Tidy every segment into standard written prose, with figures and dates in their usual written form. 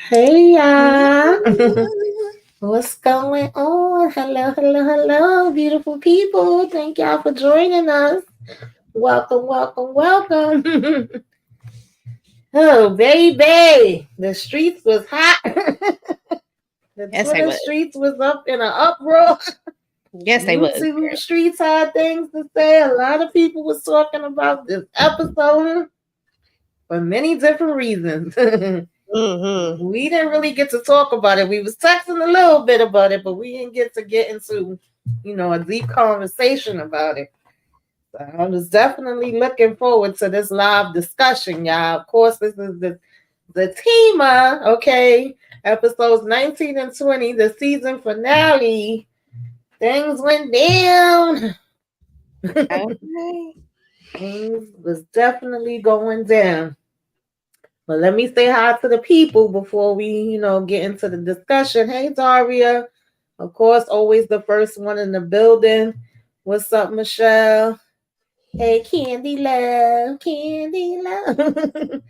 Hey y'all. What's going on? Hello, hello, hello, beautiful people. Thank y'all for joining us. Welcome, welcome, welcome. Oh, baby. The streets was hot. The Yes, they Twitter would. streets was up in an uproar. Yes, they would. YouTube streets had things to say. A lot of people was talking about this episode for many different reasons. Mm-hmm. We didn't really get to talk about it. We was texting a little bit about it, but we didn't get into, a deep conversation about it. So I was definitely looking forward to this live discussion, y'all. Of course, this is the Zatima, okay? Episodes 19 and 20, the season finale. Things went down. Okay. Things was definitely going down. But let me say hi to the people before we, get into the discussion. Hey, Daria. Of course, always the first one in the building. What's up, Michelle? Hey, Candy Love. Candy Love.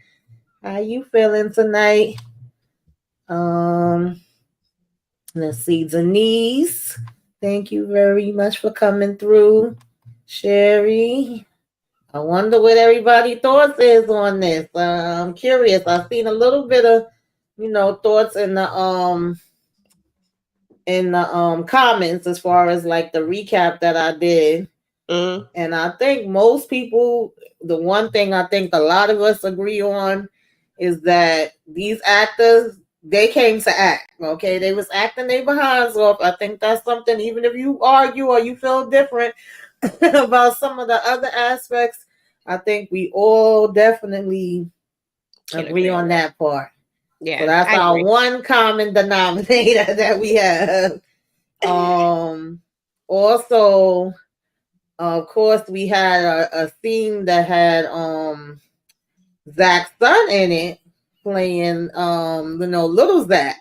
How you feeling tonight? Um, let's see, Denise. Thank you very much for coming through. Sherry. I wonder what everybody thoughts is on this. I'm curious. I've seen a little bit of, thoughts in the comments as far as like the recap that I did. Mm-hmm. And I think most people, the one thing I think a lot of us agree on is that these actors, they came to act. Okay, they was acting their behinds off. I think that's something. Even if you argue or you feel different about some of the other aspects, I think we all definitely Can agree agree on on that. that part. So Yeah, that's I our agree. one common denominator that we have. Um, Also, of course, we had a scene that had Zach's son in it playing little Zach,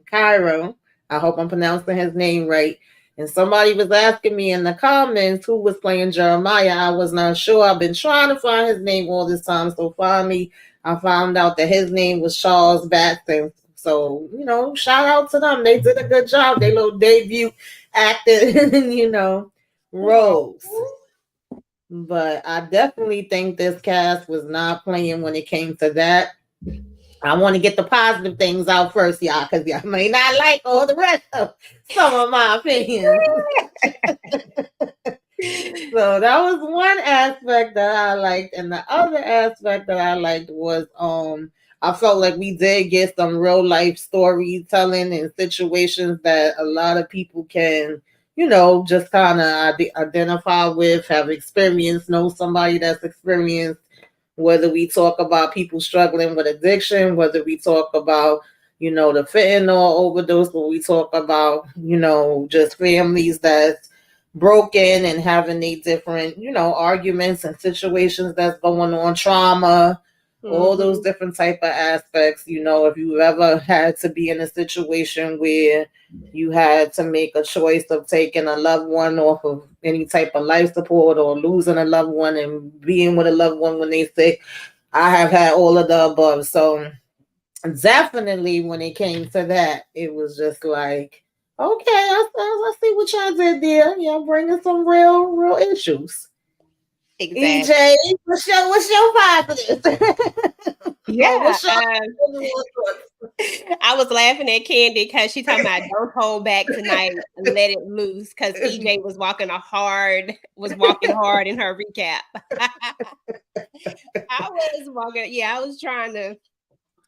Cairo. I hope I'm pronouncing his name right. And somebody was asking me in the comments who was playing Jeremiah. I was not sure. I've been trying to find his name all this time. So finally I found out that his name was Charles Batson. So, shout out to them. They did a good job. They little debut acting, roles. But I definitely think this cast was not playing when it came to that. I want to get the positive things out first, y'all, because y'all may not like all the rest of some of my opinions. So that was one aspect that I liked, and the other aspect that I liked was I felt like we did get some real life storytelling and situations that a lot of people can, just kind of identify with, have experienced, know somebody that's experienced, whether we talk about people struggling with addiction, whether we talk about, the fentanyl overdose, or we talk about, just families that's broken and having these different, arguments and situations that's going on, trauma, all those Mm-hmm. different type of aspects. If you ever had to be in a situation where you had to make a choice of taking a loved one off of any type of life support or losing a loved one and being with a loved one when they sick, I have had all of the above. So definitely when it came to that, it was just like, okay, I see what y'all did there. Y'all bringing some real issues. Exactly. EJ, what's your positive? Yeah. Or what's your Um, I was laughing at Candy because she talking about don't hold back tonight, let it loose. Because EJ was walking hard in her recap. I was walking. Yeah, I was trying to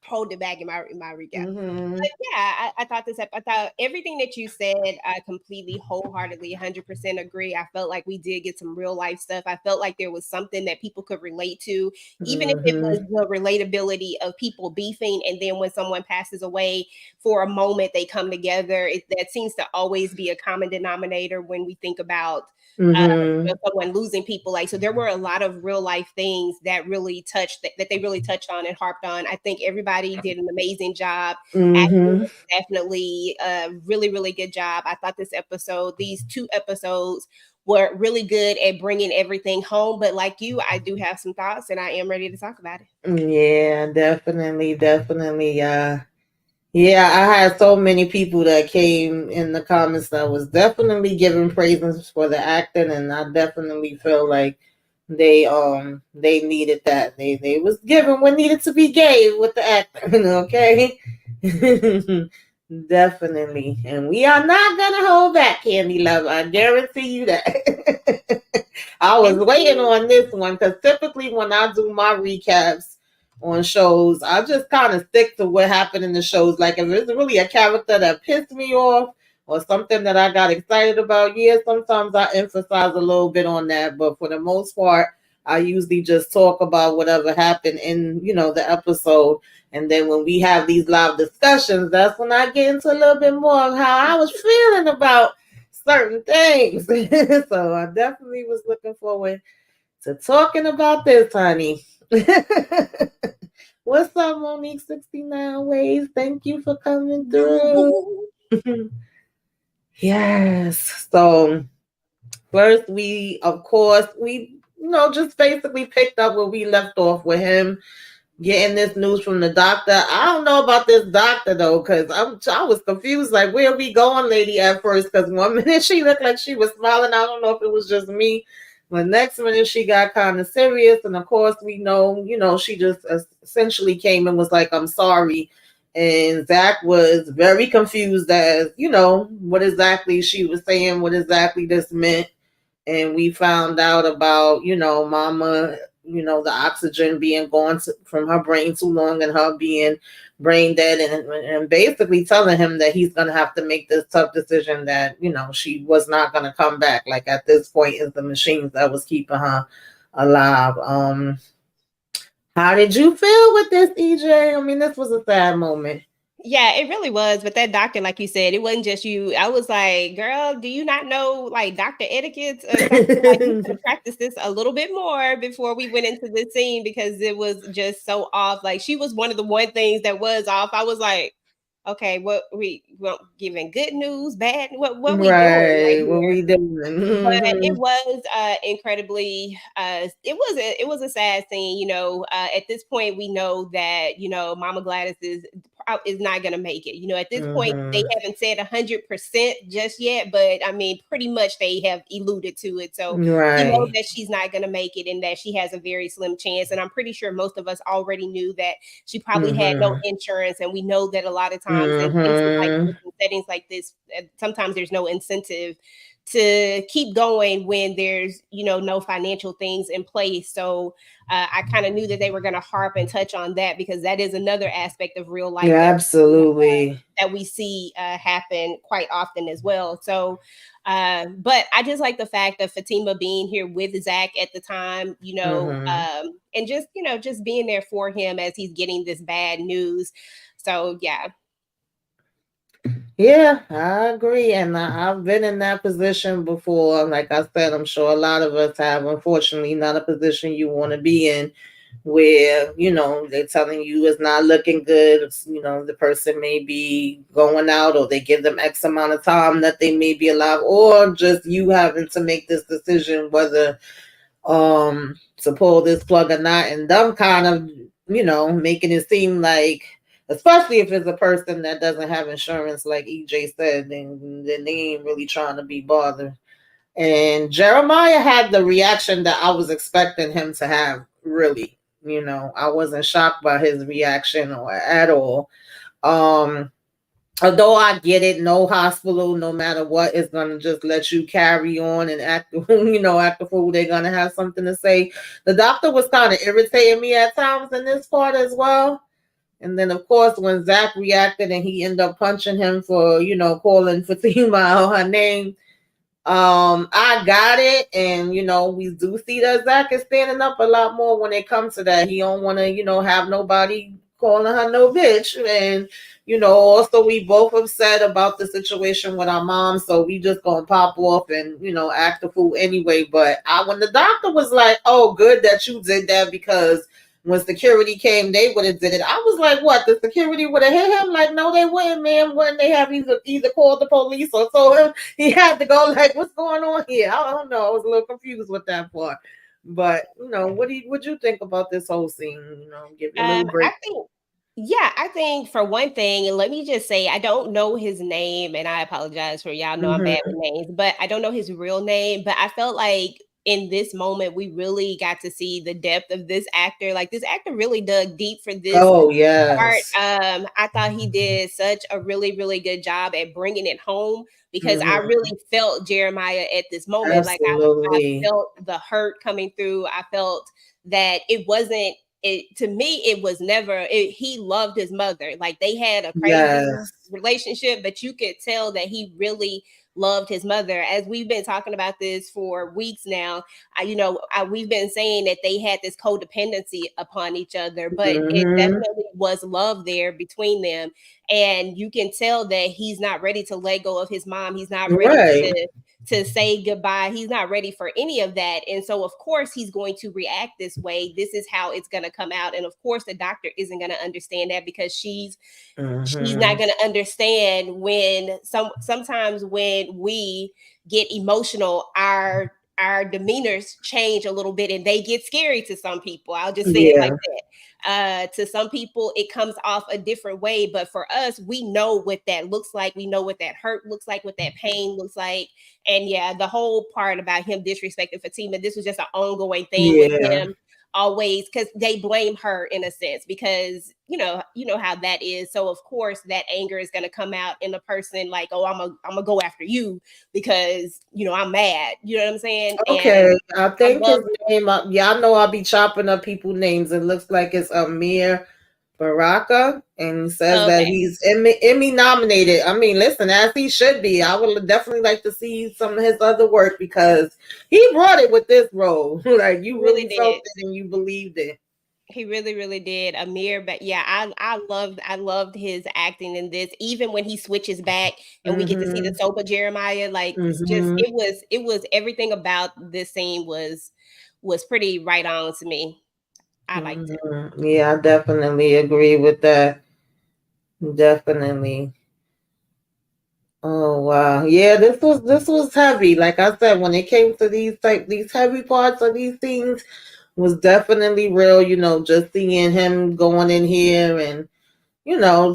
hold it back in my recap. Mm-hmm. But yeah, I thought I thought everything that you said, I completely, wholeheartedly, 100% agree. I felt like we did get some real life stuff. I felt like there was something that people could relate to, even if it was Mm-hmm. the relatability of people beefing, and then when someone passes away for a moment, they come together. That seems to always be a common denominator when we think about uh, Mm-hmm. someone losing people. Like, so there were a lot of real life things that really touched that they really touched on and harped on. I think everybody did an amazing job. Acting Mm-hmm. was definitely a really good job. I thought these two episodes were really good at bringing everything home. But like you, I do have some thoughts and I am ready to talk about it. Yeah, definitely. Yeah, I had so many people that came in the comments that was definitely giving praises for the acting, and I definitely feel like they needed that. They was given what needed to be gave with the acting, okay? Definitely. And we are not gonna hold back, Candy Love. I guarantee you that. I was And waiting on this one because typically when I do my recaps on shows, I just kind of stick to what happened in the shows. Like if it's really a character that pissed me off or something that I got excited about, yeah, sometimes I emphasize a little bit on that. But for the most part, I usually just talk about whatever happened in, the episode. And then when we have these live discussions, that's when I get into a little bit more of how I was feeling about certain things. So I definitely was looking forward to talking about this, honey. What's up, Monique 69 Ways? Thank you for coming through. Yes. So first of course, just basically picked up where we left off with him getting this news from the doctor. I don't know about this doctor though, because I was confused. Like, where are we going, lady? At first, because one minute she looked like she was smiling. I don't know if it was just me. But next minute she got kind of serious, and of course we know, she just essentially came and was like, "I'm sorry." And Zach was very confused as, what exactly she was saying, what exactly this meant. And we found out about, mama, the oxygen being gone from her brain too long and her being brain dead, and basically telling him that he's going to have to make this tough decision that, she was not going to come back. Like at this point is the machines that was keeping her alive. How did you feel with this, EJ? I mean, this was a sad moment. yeah, it really was. But that doctor, like you said, it wasn't just you. I was like, girl, do you not know like doctor etiquette or something? Like you could have practiced this a little bit more before we went into the scene because it was just so off. Like she was one of the one things that was off. I was like, okay, what we well, giving good news, bad? What we doing right Right, what here? we But it doing? was incredibly it was a sad scene, at this point we know that Mama Gladys is not going to make it. At this point they Mm-hmm. haven't said 100% just yet, but I mean pretty much they have alluded to it. So we know Right. that she's not going to make it and that she has a very slim chance, and I'm pretty sure most of us already knew that she probably had no Mm-hmm. insurance, and we know that a lot of times in places like Mm-hmm. this, in settings like this, sometimes there's no incentive to keep going when there's no financial things in place. So I kind of knew that they were going to harp and touch on that because that is another aspect of real life Yeah, that absolutely. that we see happen quite often as well. So but I just like the fact of Fatima being here with Zach at the time, Mm-hmm. and just just being there for him as he's getting this bad news. So yeah. Yeah, I agree. And I've been in that position before. Like I said, I'm sure a lot of us have. Unfortunately, not a position you want to be in where, they're telling you it's not looking good. The person may be going out, or they give them X amount of time that they may be alive, or just you having to make this decision whether to pull this plug or not, and them kind of making it seem like, especially if it's a person that doesn't have insurance like EJ said, then they ain't really trying to be bothered. And Jeremiah had the reaction that I was expecting him to have. Really, I wasn't shocked by his reaction or at all. um Although I get it, no hospital, no matter what, is gonna just let you carry on and act, act the fool. They're gonna have something to say. The doctor was kind of irritating me at times in this part as well. And then, of course, when Zach reacted and he ended up punching him for, calling Fatima out her name, I got it. And, we do see that Zach is standing up a lot more when it comes to that. He don't want to, have nobody calling her no bitch. And, also we both upset about the situation with our mom. So we just gonna pop off and, act a fool anyway. But when the doctor was like, oh, good that you did that, because when security came, they would have did it. I was like, what? The security would have hit him? Like, no, they wouldn't, man. Wouldn't they have either called the police or told him he had to go? Like, what's going on here? I don't know. I was a little confused with that part. But what you think about this whole scene? Give you a little I break. think Yeah, I think for one thing, let me just say I don't know his name, and I apologize for y'all know I'm bad with Mm-hmm. names, but I don't know his real name. But I felt like in this moment we really got to see the depth of this actor. Like this actor really dug deep for this Oh part. yes. I thought he did such a really, really good job at bringing it home because I Mm-hmm. really felt Jeremiah at this moment. Like I Absolutely. felt the hurt coming through. I felt that it wasn't it to me it was never he loved his mother, like they had a crazy Yes. relationship, but you could tell that he really loved his mother. As we've been talking about this for weeks now, we've been saying that they had this codependency upon each other, but it Mm-hmm. definitely was love there between them, and you can tell that he's not ready to let go of his mom. He's not ready Right. to say goodbye. He's not ready for any of that. And so, of course, he's going to react this way. This is how it's going to come out. And of course, the doctor isn't going to understand that because she's not Mm-hmm. going to understand when sometimes when we get emotional, our demeanors change a little bit and they get scary to some people. I'll just say it like Yeah. that. To some people it comes off a different way, but for us we know what that looks like. We know what that hurt looks like, what that pain looks like. And yeah, the whole part about him disrespecting Fatima, this was just an ongoing thing with Yeah. him always, because they blame her in a sense, because you know how that is. So of course that anger is going to come out in the person, like, oh, I'm gonna go after you because I'm mad, you know what I'm saying. And Okay. I I think love his name. Yeah, I know I'll be chopping up people names. It looks like it's Amir Baraka, and he says that okay. he's Emmy nominated. I mean, listen, as he should be. I would definitely like to see some of his other work because he brought it with this role. Like He you really really felt did. it and you believed it. He really, really did. Amir, but yeah, I loved his acting in this. Even when he switches back and we get to see the Mm-hmm. soap of Jeremiah, like just Mm-hmm. it was everything about this scene was pretty right on to me. I liked it. Mm-hmm. Yeah, I definitely agree with that. Definitely. Oh wow. Yeah, this was heavy. Like I said, when it came to these heavy parts of these things was definitely real, just seeing him going in here and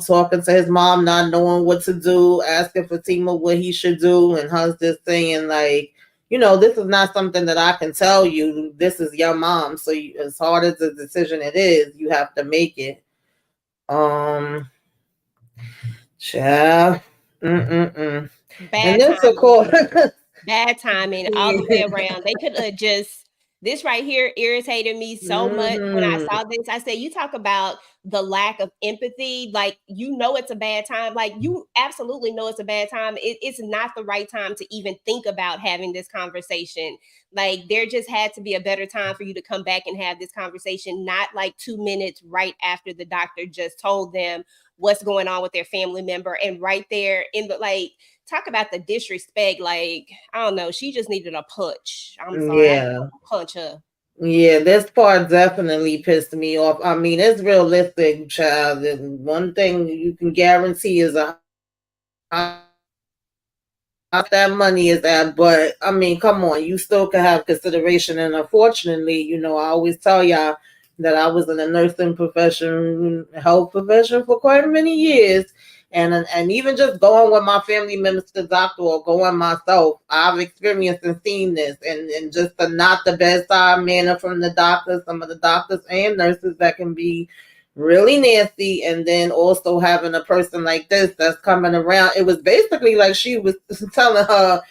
talking to his mom, not knowing what to do, asking Fatima what he should do, and her just saying like, this is not something that I can tell you. This is your mom, so as hard as the decision it is, you have to make it. Um, child, mm. And Bad this, of timing. course, Bad timing all the way yeah. around. They could have just this right here irritated me so much when I Hmm. saw this. I said, you talk about the lack of empathy. Like, it's a bad time. Like, you absolutely know it's a bad time. It's not the right time to even think about having this conversation. Like, there just had to be a better time for you to come back and have this conversation, not like 2 minutes right after the doctor just told them what's going on with their family member. And right there in the like, talk about the disrespect. Like, I don't know. She just needed a punch. I'm sorry. I just Yeah. want to punch her. Yeah, this part definitely pissed me off. I mean, it's realistic, child. And one thing you can guarantee is a that money is at. But I mean, come on, you still can have consideration. And unfortunately, I always tell y'all that I was in the nursing profession, health profession for quite many years. And even just going with my family members to the doctor or going myself, I've experienced and seen this, and just the not the bedside manner from the doctors, some of the doctors and nurses that can be really nasty, and then also having a person like this that's coming around. It was basically like she was telling her,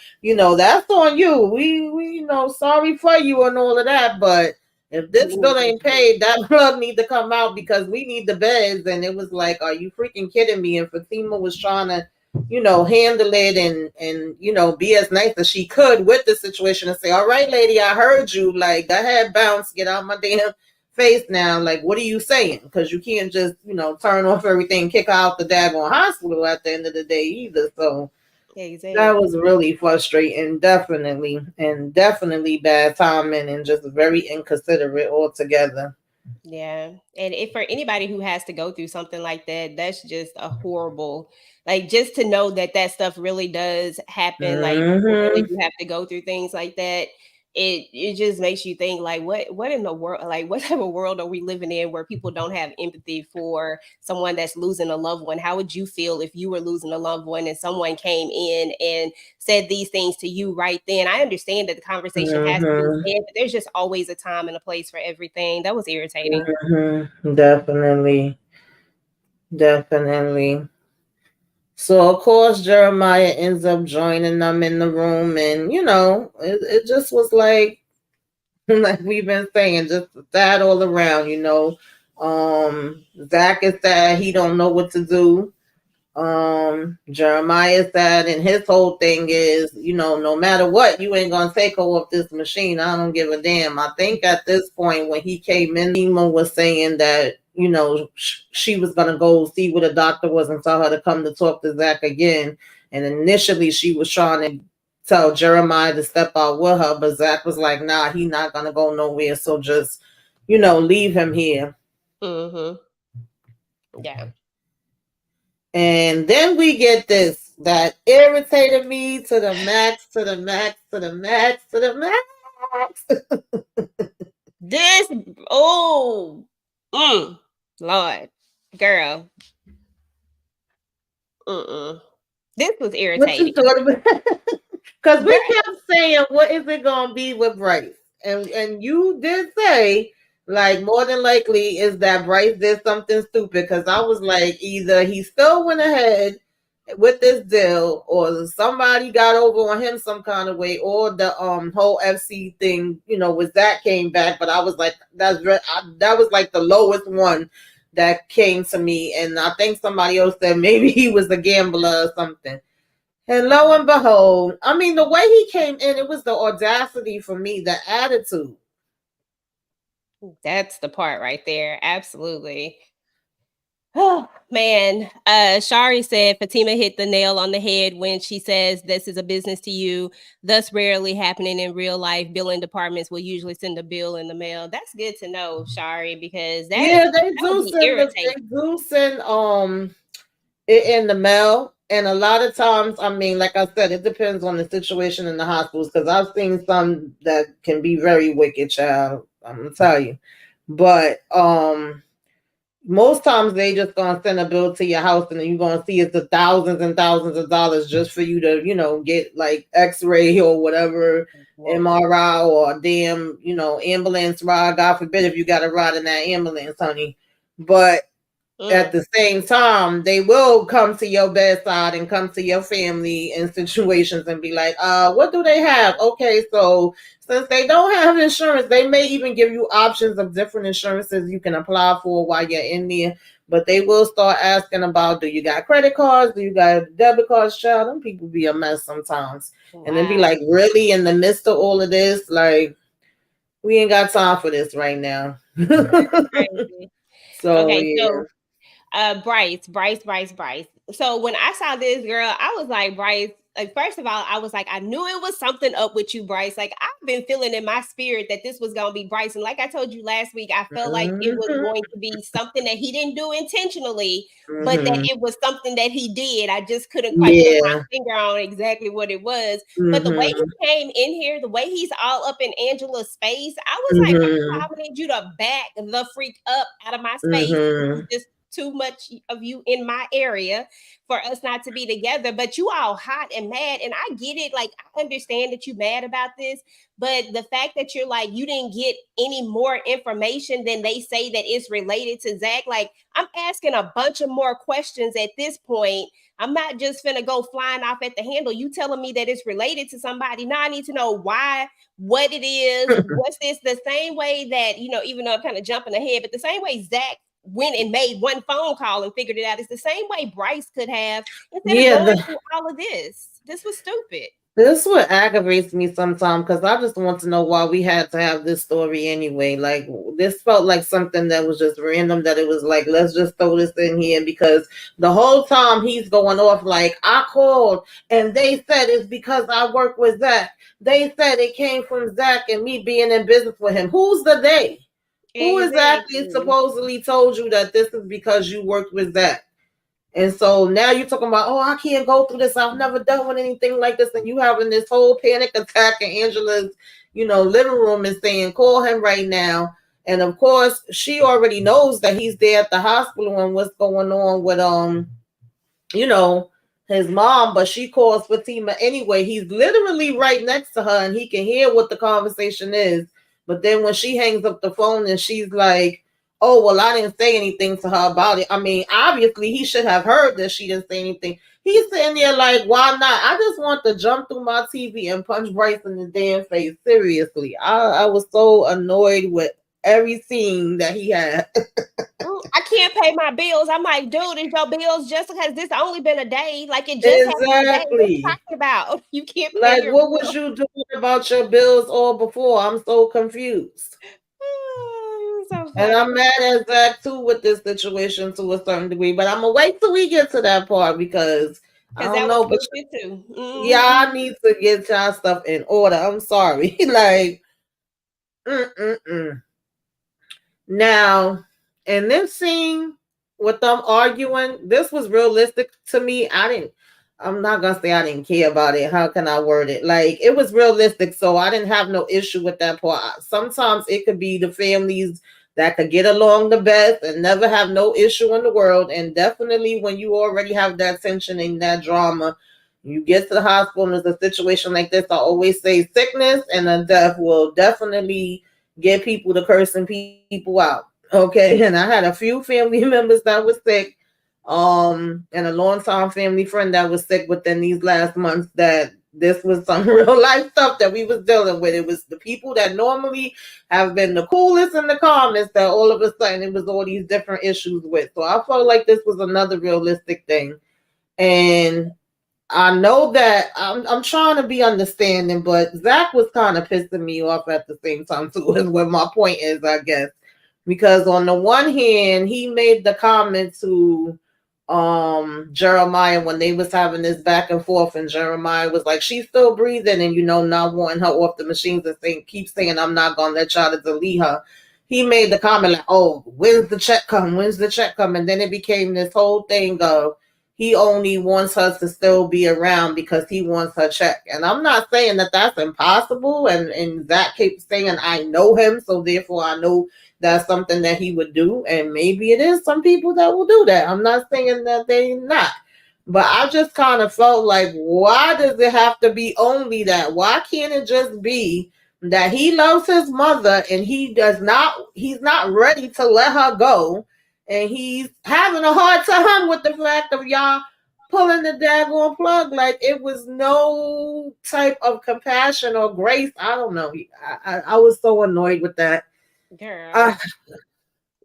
that's on you. We sorry for you and all of that, but if this bill ain't paid, that blood need to come out because we need the beds. And it was like, are you freaking kidding me? And Fatima was trying to handle it and be as nice as she could with the situation and say, all right, lady, I heard you. Like, go ahead, bounce, get out my damn face now. Like, what are you saying? Because you can't just, turn off everything, kick out the daggone hospital at the end of the day either. So that was Exactly. really frustrating, definitely, and definitely bad timing and just very inconsiderate altogether. Yeah. And if for anybody who has to go through something like that, that's just a horrible, like, just to know that that stuff really does happen. Like, people really Mm-hmm. do have to go through things like that. it just makes you think like what in the world, like what type of world are we living in where people don't have empathy for someone that's losing a loved one? How would you feel if you were losing a loved one and someone came in and said these things to you right then? I understand that the conversation has to be had, but there's just always a time and a place for everything. That was irritating. Definitely. Definitely. So of course Jeremiah ends up joining them in the room, and it just was like like we've been saying, just sad all around. Zach is sad, he don't know what to do. Jeremiah said, and his whole thing is, no matter what, you ain't gonna take her off this machine. I don't give a damn. I think at this point when he came in, Zatima was saying that she was gonna go see what the doctor was and tell her to come to talk to Zach again. And initially she was trying to tell Jeremiah to step out with her, but Zach was like, nah, he not gonna go nowhere, so just leave him here. Yeah. And then we get this that irritated me to the max, to the max, to the max, to the max. This, Lord, girl. This was irritating. What you thought about? Because we kept saying, what is it going to be with Bryce? And you did say, like, more than likely is that Bryce did something stupid, because I was like, either he still went ahead with this deal, or somebody got over on him some kind of way, or the whole FC thing, with that came back. But I was like, that was like the lowest one that came to me, and I think somebody else said maybe he was a gambler or something. And lo and behold, I mean, the way he came in, it was the audacity for me, the attitude. That's the part right there. Absolutely. Oh man. Shari said Fatima hit the nail on the head when she says this is a business to you, thus rarely happening in real life. Billing departments will usually send a bill in the mail. That's good to know, Shari, because they do send it in the mail. And a lot of times, I mean, like I said, it depends on the situation in the hospitals, because I've seen some that can be very wicked, child. I'm gonna tell you. But most times they just gonna send a bill to your house, and then you're gonna see it's the thousands and thousands of dollars just for you to, get like X-ray or whatever, MRI or damn, ambulance ride. God forbid if you got to ride in that ambulance, honey. But at the same time, they will come to your bedside and come to your family in situations and be like, what do they have? Okay, so since they don't have insurance, they may even give you options of different insurances you can apply for while you're in there. But they will start asking about, do you got credit cards? Do you got debit cards, child? Them people be a mess sometimes. Wow. And then be like, really, in the midst of all of this, like, we ain't got time for this right now. So, okay, yeah. So Bryce. So when I saw this girl, I was like, Bryce, like, first of all, I was like, I knew it was something up with you, Bryce. Like, I've been feeling in my spirit that this was going to be Bryce. And like I told you last week, I felt like it was going to be something that he didn't do intentionally, but that it was something that he did. I just couldn't quite put my finger on exactly what it was. But the way he came in here, the way he's all up in Angela's space, I was like, I need you to back the freak up out of my space. Just too much of you in my area for us not to be together. But you all hot and mad, and I get it. Like, I understand that you mad about this, but the fact that you're like, you didn't get any more information than they say that is related to Zach. Like, I'm asking a bunch of more questions at this point. I'm not just finna go flying off at the handle. You telling me that it's related to somebody. Now I need to know why, what it is. What's this? The same way that, even though I'm kind of jumping ahead, but the same way Zach went and made one phone call and figured it out. It's the same way Bryce could have, instead of going through all of this. This was stupid. This is what aggravates me sometimes, because I just want to know why we had to have this story anyway. Like, this felt like something that was just random, that it was like, let's just throw this in here, because the whole time he's going off like, I called and they said it's because I work with Zach. They said it came from Zach and me being in business with him. Who's the they? Who exactly supposedly told you that this is because you worked with Zach? And so now you're talking about, oh, I can't go through this. I've never done with anything like this. And you having this whole panic attack in Angela's, living room and saying, call him right now. And of course, she already knows that he's there at the hospital and what's going on with you know, his mom, but she calls Fatima anyway. He's literally right next to her and he can hear what the conversation is. But then when she hangs up the phone and she's like, oh, well, I didn't say anything to her about it. I mean, obviously, he should have heard that she didn't say anything. He's sitting there like, why not? I just want to jump through my TV and punch Bryce in the damn face. Seriously. I was so annoyed with every scene that he had. I can't pay my bills. I'm like, dude, is your bills just because this only been a day? Like it just happened today. What are you Exactly. talking about? You can't pay Like, your what was bills. you doing about your bills all before? I'm so confused. So And funny. I'm mad at Zach too with this situation to a certain degree. But I'm gonna wait till we get to that part because I Because don't that was know. But bullshit too. y'all need to get y'all stuff in order. I'm sorry. Like, mm-mm-mm. Now, in this scene with them arguing, this was realistic to me. I'm not gonna say I didn't care about it. How can I word it? Like it was realistic, so I didn't have no issue with that part. Sometimes it could be the families that could get along the best and never have no issue in the world. And definitely when you already have that tension and that drama, you get to the hospital and there's a situation like this. I always say sickness and a death will definitely get people to cursing people out. Okay. And I had a few family members that was sick. And a long time family friend that was sick within these last months that this was some real life stuff that we was dealing with. It was the people that normally have been the coolest and the calmest that all of a sudden it was all these different issues with. So I felt like this was another realistic thing. And I know that I'm trying to be understanding, but Zach was kind of pissing me off at the same time too. Is what my point is, I guess, because on the one hand, he made the comment to Jeremiah when they was having this back and forth, and Jeremiah was like, "She's still breathing," and not wanting her off the machines and keep saying, "I'm not gonna let y'all to delete her." He made the comment like, "Oh, when's the check come? When's the check come?" And then it became this whole thing of he only wants her to still be around because he wants her check. And I'm not saying that that's impossible. And Zach keeps saying, I know him, so therefore I know that's something that he would do. And maybe it is some people that will do that. I'm not saying that they not. But I just kind of felt like, why does it have to be only that? Why can't it just be that he loves his mother and he's not ready to let her go, and he's having a hard time with the fact of y'all pulling the daggone plug? Like it was no type of compassion or grace. I don't know. I was so annoyed with that. Girl. I,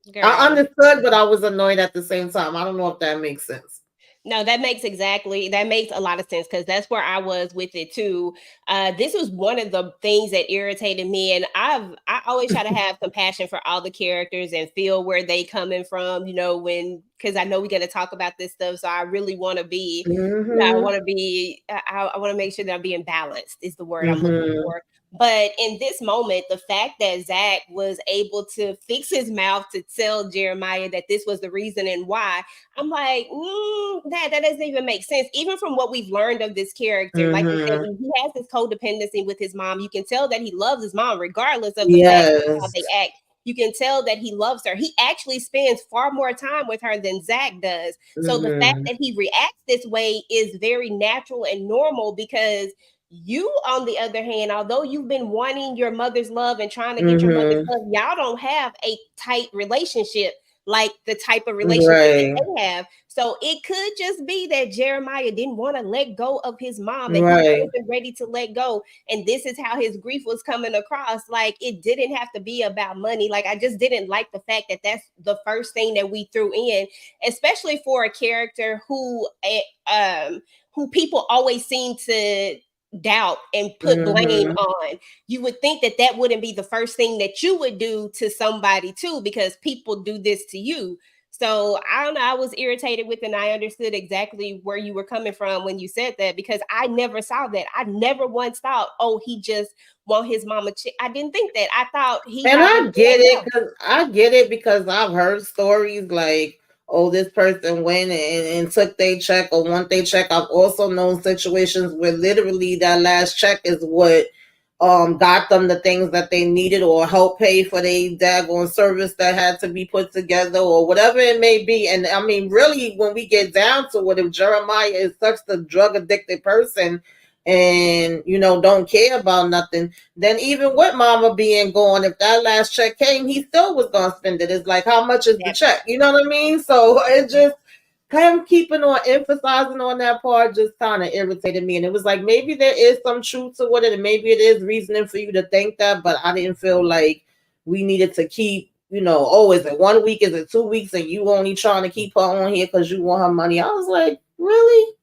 I Girl. understood, but I was annoyed at the same time. I don't know if that makes sense. No, that makes a lot of sense because that's where I was with it too. This was one of the things that irritated me, and I always try to have compassion for all the characters and feel where they coming from. Because I know we're gonna talk about this stuff, so I really want to be. I Mm-hmm. want to be. I want to make sure that I'm being balanced. Is the word I'm looking Mm-hmm. for. But in this moment, the fact that Zach was able to fix his mouth to tell Jeremiah that this was the reason and why, I'm like, that doesn't even make sense. Even from what we've learned of this character, like you said, Mm-hmm. he has this codependency with his mom. You can tell that he loves his mom, regardless of the fact of how Yes. they act. You can tell that he loves her. He actually spends far more time with her than Zach does. So the fact Mm-hmm. that he reacts this way is very natural and normal because you, on the other hand, although you've been wanting your mother's love and trying to get your mother's Mm-hmm. love, y'all don't have a tight relationship like the type of relationship that Right. they have. So it could just be that Jeremiah didn't want to let go of his mom, that he Right. wasn't ready to let go. And this is how his grief was coming across. Like it didn't have to be about money. Like I just didn't like the fact that that's the first thing that we threw in, especially for a character who people always seem to doubt and put blame Mm-hmm. on. You would think that that wouldn't be the first thing that you would do to somebody too, because people do this to you. So I don't know. I was irritated with it, and I understood exactly where you were coming from when you said that because I never saw that. I never once thought, oh, he just want his mama. I didn't think that. I thought he And probably let go. I get it because I've heard stories like, oh, this person went and took their check or want their check. I've also known situations where literally that last check is what got them the things that they needed or help pay for their daggone service that had to be put together or whatever it may be. And I mean, really, when we get down to it, if Jeremiah is such a drug addicted person and don't care about nothing, then even with mama being gone, if that last check came, he still was gonna spend it. It's like, how much is the check? You know what I mean? So it just him keeping on emphasizing on that part just kind of irritated me. And it was like, maybe there is some truth to it, and maybe it is reasoning for you to think that, but I didn't feel like we needed to keep, oh, is it 1 week, is it 2 weeks, and you only trying to keep her on here because you want her money. I was like, really?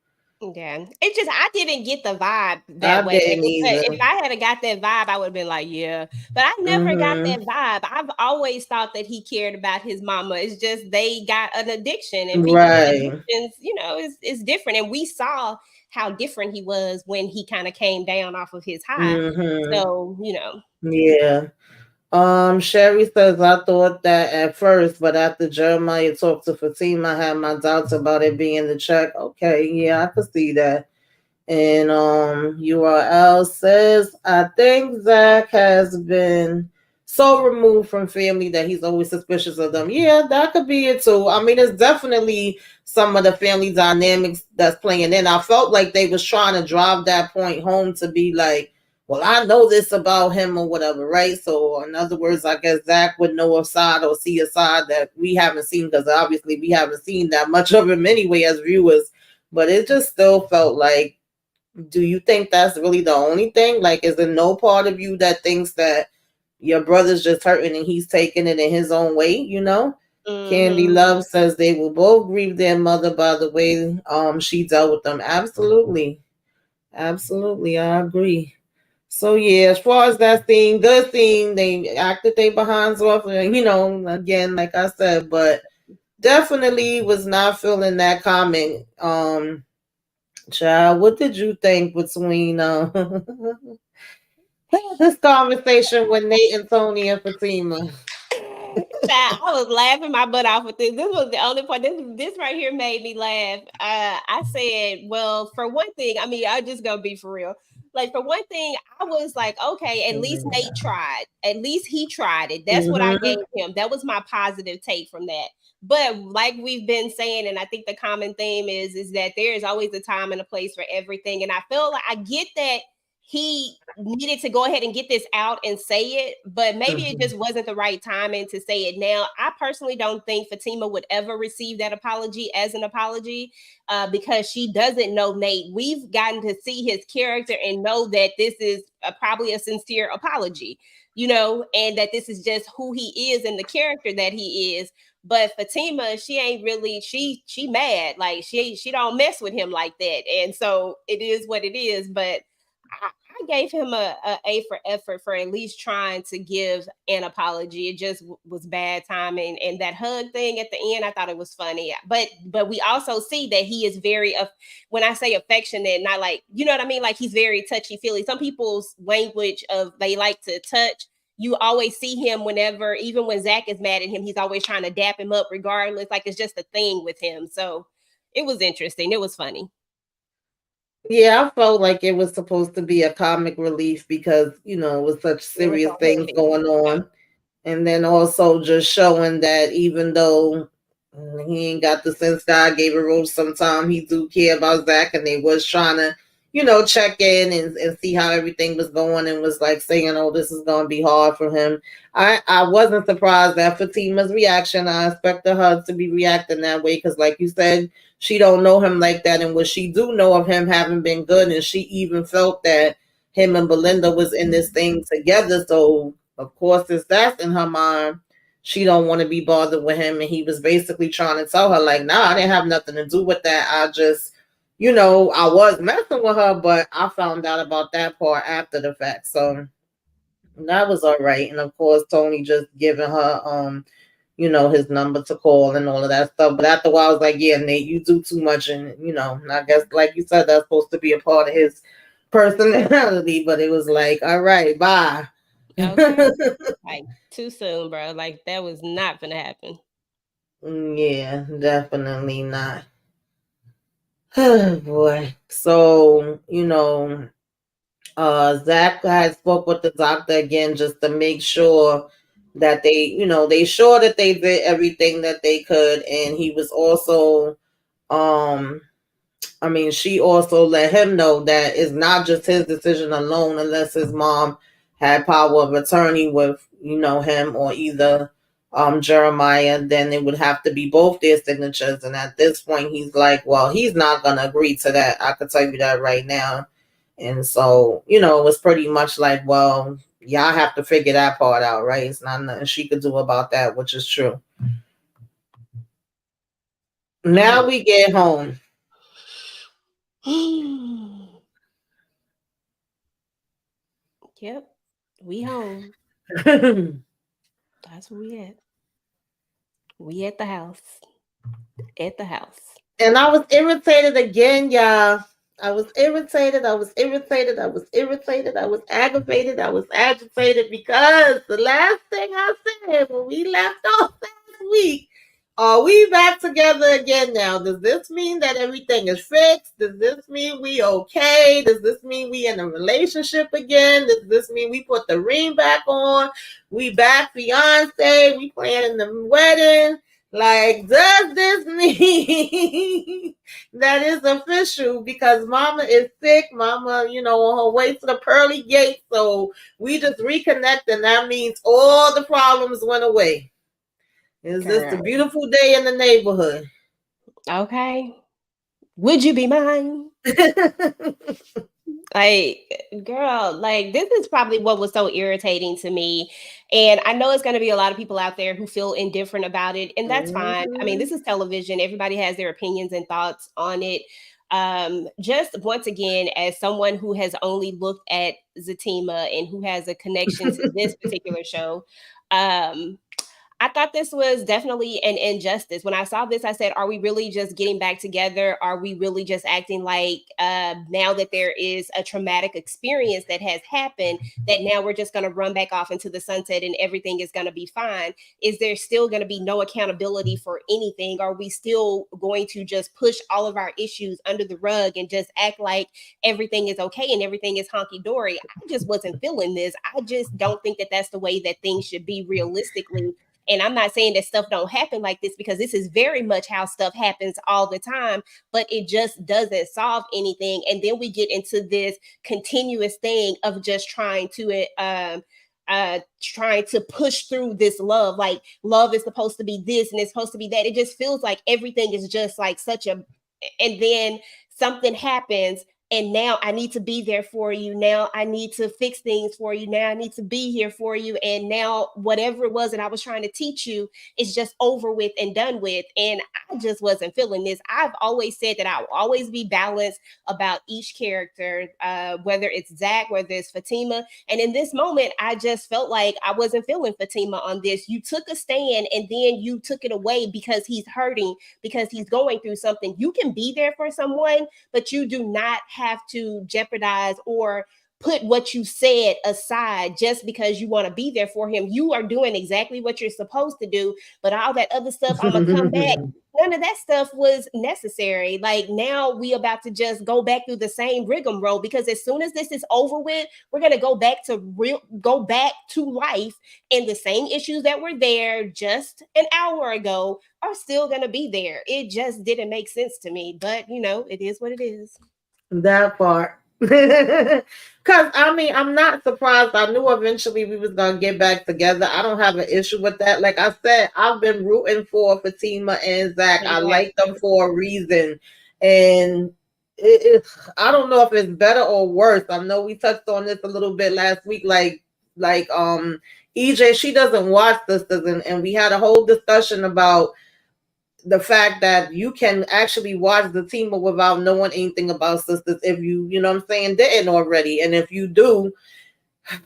Yeah, it's just I didn't get the vibe that I way. didn't either. If I had got that vibe, I would have been like, yeah. But I never got that vibe. I've always thought that he cared about his mama. It's just they got an addiction, and people with Right. addictions, is different. And we saw how different he was when he kind of came down off of his high. So, Yeah. Sherry says, I thought that at first, but after Jeremiah talked to Fatima, I had my doubts about it being the check. Okay, yeah, I could see that. And URL says, I think Zach has been so removed from family that he's always suspicious of them. Yeah, that could be it too. I mean, it's definitely some of the family dynamics that's playing in. I felt like they was trying to drive that point home to be like, well, I know this about him or whatever, right? So, in other words, I guess Zach would know a side or see a side that we haven't seen, because obviously we haven't seen that much of him anyway as viewers. But it just still felt like, do you think that's really the only thing? Like, is there no part of you that thinks that your brother's just hurting and he's taking it in his own way, Candy Love says they will both grieve their mother by the way she dealt with them. Absolutely. Absolutely, I agree. So yeah, as far as that scene, good scene, they acted they behinds off, again, like I said, but definitely was not feeling that comment. Child, what did you think between this conversation with Nate and Tony and Fatima? I was laughing my butt off with this. This was the only part. This right here made me laugh. I said, well, for one thing, I mean, I just gonna be for real. Like, for one thing, I was like, okay, at least Nate tried. At least he tried it. That's what I gave him. That was my positive take from that. But like we've been saying, and I think the common theme is that there is always a time and a place for everything. And I feel like I get that he needed to go ahead and get this out and say it, but maybe it just wasn't the right timing to say it now. I personally don't think Fatima would ever receive that apology as an apology because she doesn't know Nate. We've gotten to see his character and know that this is probably a sincere apology, and that this is just who he is and the character that he is. But Fatima, she ain't really, she mad. Like, she don't mess with him like that. And so it is what it is. But I gave him a for effort for at least trying to give an apology. It just was bad timing, and that hug thing at the end, I thought it was funny. But we also see that he is very when I say affectionate, not like, you know what I mean, like he's very touchy feely. Some people's language of they like to touch. You always see him whenever, even when Zach is mad at him, he's always trying to dap him up regardless. Like, it's just a thing with him. So it was interesting. It was funny. Yeah, I felt like it was supposed to be a comic relief because, with such serious things going on. And then also just showing that even though he ain't got the sense God gave a Rose sometime, he do care about Zach, and they was trying to, check in and see how everything was going, and was like saying, oh, this is going to be hard for him. I wasn't surprised at Fatima's reaction. I expected her to be reacting that way because, like you said, she don't know him like that. And what she do know of him having been good, and she even felt that him and Belinda was in this thing together. So of course, if that's in her mind, she don't want to be bothered with him. And he was basically trying to tell her, like, nah, I didn't have nothing to do with that. I just, I was messing with her, but I found out about that part after the fact. So that was all right. And of course, Tony just giving her his number to call and all of that stuff. But after a while, I was like, yeah, Nate, you do too much. And, I guess, like you said, that's supposed to be a part of his personality. But it was like, all right, bye. Okay. Like, too soon, bro. Like, that was not gonna happen. Yeah, definitely not. Oh boy. So, Zach has spoke with the doctor again just to make sure that they sure that they did everything that they could, and he was also um she also let him know that it's not just his decision alone unless his mom had power of attorney with, him or either Jeremiah, then it would have to be both their signatures. And at this point, he's like, well, he's not going to agree to that. I could tell you that right now. And so, it was pretty much like, well, y'all have to figure that part out, right? It's not nothing she could do about that, which is true. Now we get home. Yep. We home. That's where we at. We at the house. At the house. And I was irritated again, y'all. I was irritated. I was irritated. I was irritated. I was aggravated. I was agitated because the last thing I said when we left off last week, are we back together again now? Does this mean that everything is fixed? Does this mean we okay? Does this mean we in a relationship again? Does this mean we put the ring back on? We back fiance? We planning the wedding? Like, does this mean that is official? Because mama is sick. Mama, on her way to the pearly gate. So we just reconnect, and that means all the problems went away. Is this a beautiful day in the neighborhood? Okay. Would you be mine? Like, girl, like this is probably what was so irritating to me. And I know it's going to be a lot of people out there who feel indifferent about it, and that's fine. I mean, this is television. Everybody has their opinions and thoughts on it. Just once again, as someone who has only looked at Zatima and who has a connection to this particular show, I thought this was definitely an injustice. When I saw this, I said, are we really just getting back together? Are we really just acting like now that there is a traumatic experience that has happened, that now we're just going to run back off into the sunset and everything is going to be fine? Is there still going to be no accountability for anything? Are we still going to just push all of our issues under the rug and just act like everything is okay and everything is honky-dory? I just wasn't feeling this. I just don't think that that's the way that things should be realistically. And I'm not saying that stuff don't happen like this, because this is very much how stuff happens all the time, but it just doesn't solve anything. And then we get into this continuous thing of just trying to push through this love. Like, love is supposed to be this and it's supposed to be that. It just feels like everything is just like and then something happens, and now I need to be there for you. Now I need to fix things for you. Now I need to be here for you. And now whatever it was that I was trying to teach you is just over with and done with. And I just wasn't feeling this. I've always said that I will always be balanced about each character, whether it's Zach, whether it's Fatima. And in this moment, I just felt like I wasn't feeling Fatima on this. You took a stand and then you took it away because he's hurting, because he's going through something. You can be there for someone, but you do not have to jeopardize or put what you said aside just because you want to be there for him. You are doing exactly what you're supposed to do, but all that other stuff, I'm gonna come back. None of that stuff was necessary. Like, now we about to just go back through the same rigmarole, because as soon as this is over with, we're gonna go back to life, and the same issues that were there just an hour ago are still gonna be there. It just didn't make sense to me, but it is what it is. That part. Cause I'm not surprised. I knew eventually we was gonna get back together. I don't have an issue with that. Like I said, I've been rooting for Fatima and Zach. I like them for a reason. And I don't know if it's better or worse. I know we touched on this a little bit last week. Like EJ, she doesn't watch Sisters, and we had a whole discussion about the fact that you can actually watch Zatima without knowing anything about Sisters if you know what I'm saying, didn't already. And if you do,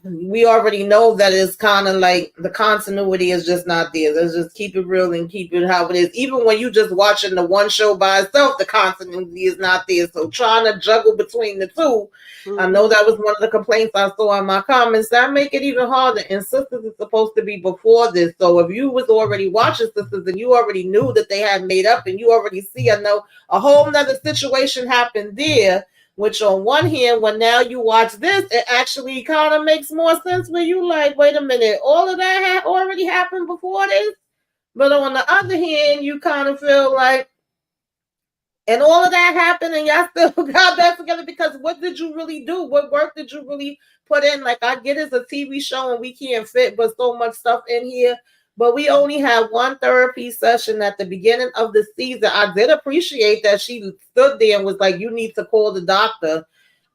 we already know that it's kind of like the continuity is just not there. Let's just keep it real and keep it how it is. Even when you just watching the one show by itself, the continuity is not there. So trying to juggle between the two, I know that was one of the complaints I saw in my comments. That make it even harder. And Sisters is supposed to be before this. So if you was already watching Sisters and you already knew that they had made up and you already see, I know a whole nother situation happened there. Which on one hand, when now you watch this, it actually kind of makes more sense where you like, wait a minute, all of that had already happened before this. But on the other hand, you kind of feel like, and all of that happened and y'all still got back together because what did you really do? What work did you really put in? Like, I get it's a TV show and we can't fit but so much stuff in here. But we only had one therapy session at the beginning of the season. I did appreciate that she stood there and was like, you need to call the doctor.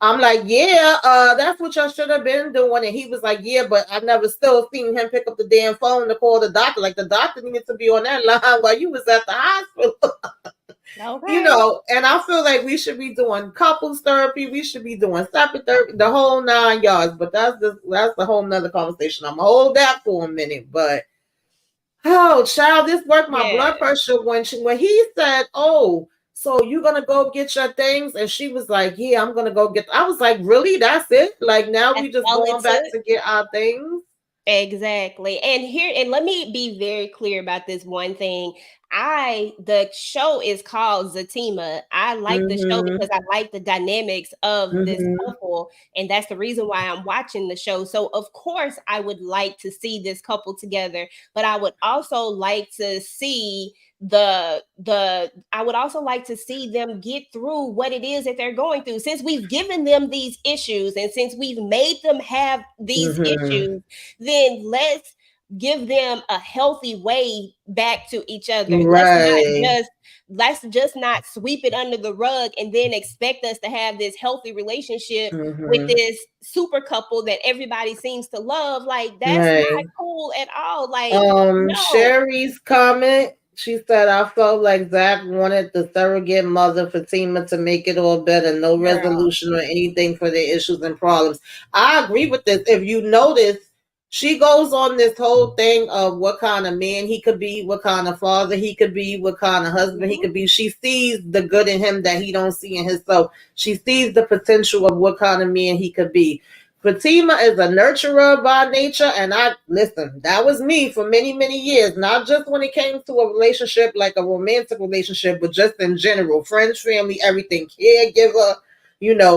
I'm like, yeah, that's what y'all should have been doing. And he was like, yeah, but I never still seen him pick up the damn phone to call the doctor. Like, the doctor needed to be on that line while you was at the hospital. Okay. And I feel like we should be doing couples therapy. We should be doing separate therapy, the whole 9 yards. But that's a whole nother conversation. I'm gonna hold that for a minute. But oh, child, this worked my blood pressure when he said, "Oh, so you gonna go get your things?" And she was like, "Yeah, I'm gonna go get." I was like, "Really? That's it? Like now we just going back to get our things?" Exactly. And let me be very clear about this one thing. The show is called Zatima. I like the show because I like the dynamics of this couple, and that's the reason why I'm watching the show. So of course I would like to see this couple together, but I would also like to see I would also like to see them get through what it is that they're going through. Since we've given them these issues and since we've made them have these issues, then let's give them a healthy way back to each other. Right. Let's just not sweep it under the rug and then expect us to have this healthy relationship with this super couple that everybody seems to love. Like, that's not cool at all. Like, no. Sherry's comment, she said, I felt like Zach wanted the surrogate mother Fatima to make it all better. No resolution or anything for their issues and problems. I agree with this. If you notice, she goes on this whole thing of what kind of man he could be, what kind of father he could be, what kind of husband he could be. She sees the good in him that he don't see in himself. She sees the potential of what kind of man he could be. Fatima is a nurturer by nature, and that was me for many, many years, not just when it came to a relationship, like a romantic relationship, but just in general, friends, family, everything, caregiver,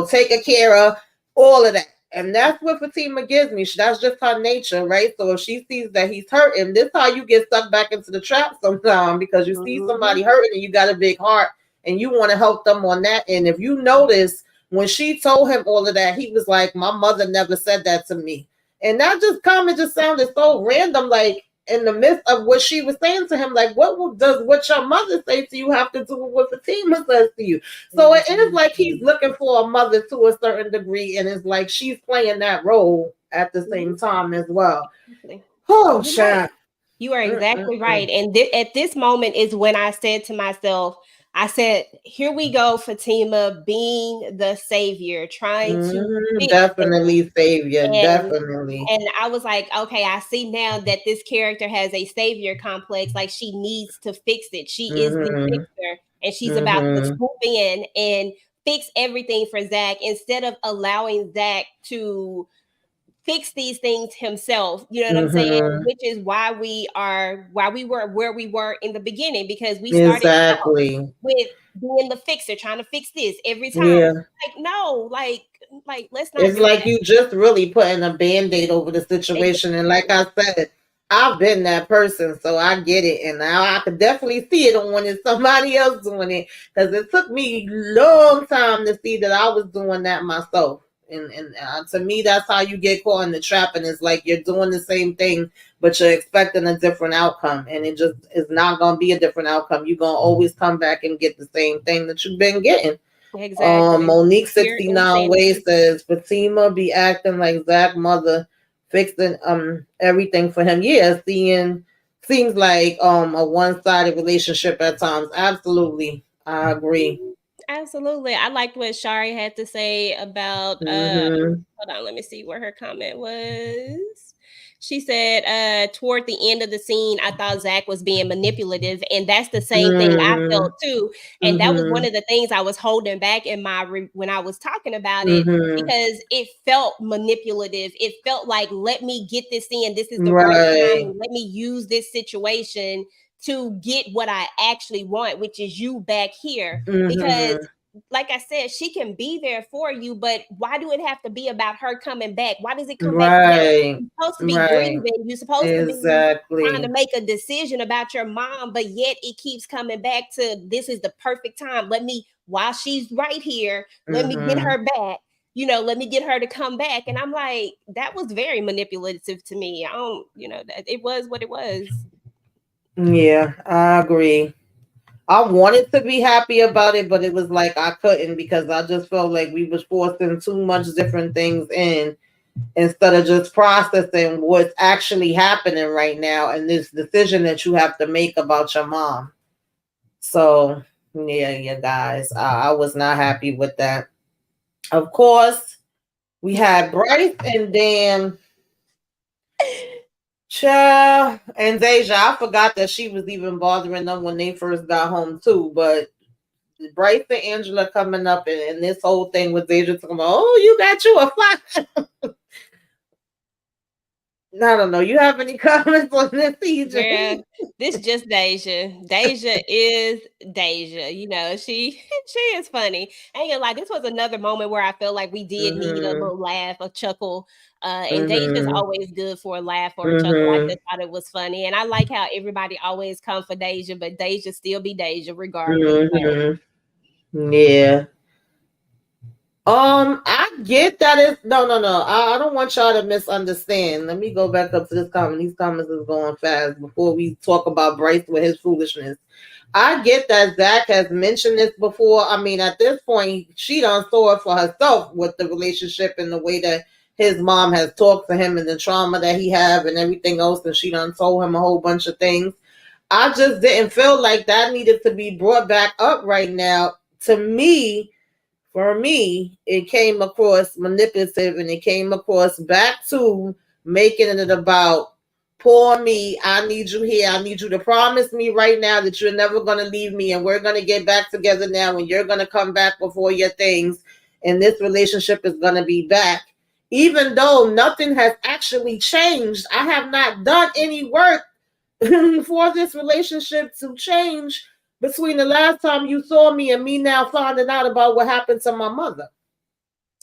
take care of, all of that. And that's what Fatima gives me. That's just her nature, right? So if she sees that he's hurting, this is how you get stuck back into the trap sometimes, because you see somebody hurting and you got a big heart and you want to help them on that. And if you notice, when she told him all of that, he was like, my mother never said that to me. And that comment just sounded so random, like in the midst of what she was saying to him, like, what does what your mother say to you have to do with what Fatima says to you? So it is like he's looking for a mother to a certain degree, and it's like she's playing that role at the same time as well. Oh, child. You are exactly right. And at this moment is when I said to myself, I said, here we go, Fatima being the savior, trying to definitely savior, definitely. And I was like, okay, I see now that this character has a savior complex. Like, she needs to fix it. She is the fixer, and she's about to swoop in and fix everything for Zach instead of allowing Zach to fix these things himself. You know what I'm saying? Which is why we were where we were in the beginning, because we started with being the fixer, trying to fix this every time. Yeah. Like, no, like let's not. It's like you just really putting a band-aid over the situation. And like I said, I've been that person, so I get it. And now I could definitely see it on when it's somebody else doing it, because it took me a long time to see that I was doing that myself. And to me, that's how you get caught in the trap. And it's like you're doing the same thing, but you're expecting a different outcome. And it just is not going to be a different outcome. You're going to always come back and get the same thing that you've been getting. Exactly. Monique 69 Ways says Fatima be acting like Zach's mother, fixing everything for him. Yeah, seems like a one-sided relationship at times. Absolutely. I agree. Absolutely. I liked what Shari had to say about Mm-hmm. hold on, let me see where her comment was. She said, toward the end of the scene, I thought Zach was being manipulative. And that's the same thing I Mm-hmm. felt too. And that was one Mm-hmm. of the things I was holding back in my when I was talking about it, Mm-hmm. because it felt manipulative. It felt like, let me get this in. This is the right time. Right. And let me use this situation to get what I actually want, which is you back here. Because Mm-hmm. like I said, she can be there for you, but why do it have to be about her coming back? Why does it come back now? Right. You're supposed to be Right. grieving. You're supposed to be trying to Exactly. make a decision about your mom, but yet it keeps coming back to, this is the perfect time. Let me, while she's right here, let me get Mm-hmm. her back. Let me get her to come back. And I'm like, that was very manipulative to me. I don't, that it was what it was. Yeah, I agree. I wanted to be happy about it, but it was like I couldn't because I just felt like we was forcing too much different things in instead of just processing what's actually happening right now and this decision that you have to make about your mom. So yeah, yeah, guys, I was not happy with that. Of course, we had Bryce and Dan. Child and Deja, I forgot that she was even bothering them when they first got home too. But Bryce and Angela coming up and this whole thing with Deja talking about, oh, you got you a fly. I don't know. You have any comments on this, Girl, TJ? this just Deja. Deja is Deja. She she is funny. I ain't gonna lie, this was another moment where I felt like we did need a Mm-hmm. little laugh, a chuckle. And Deja's Mm-hmm. always good for a laugh or a chuckle. I Mm-hmm. just thought it was funny. And I like how everybody always come for Deja, but Deja still be Deja regardless. So Mm-hmm. Yeah. I get that it's no. I don't want y'all to misunderstand. Let me go back up to this comment. These comments is going fast before we talk about Bryce with his foolishness. I get that Zach has mentioned this before. I mean, at this point, she done saw it for herself with the relationship and the way that his mom has talked to him and the trauma that he have and everything else, and she done told him a whole bunch of things. I just didn't feel like that needed to be brought back up right now. To me, for me, it came across manipulative and it came across back to making it about poor me. I need you here. I need you to promise me right now that you're never going to leave me and we're going to get back together now and you're going to come back before your things and this relationship is going to be back. Even though nothing has actually changed, I have not done any work for this relationship to change between the last time you saw me and me now finding out about what happened to my mother.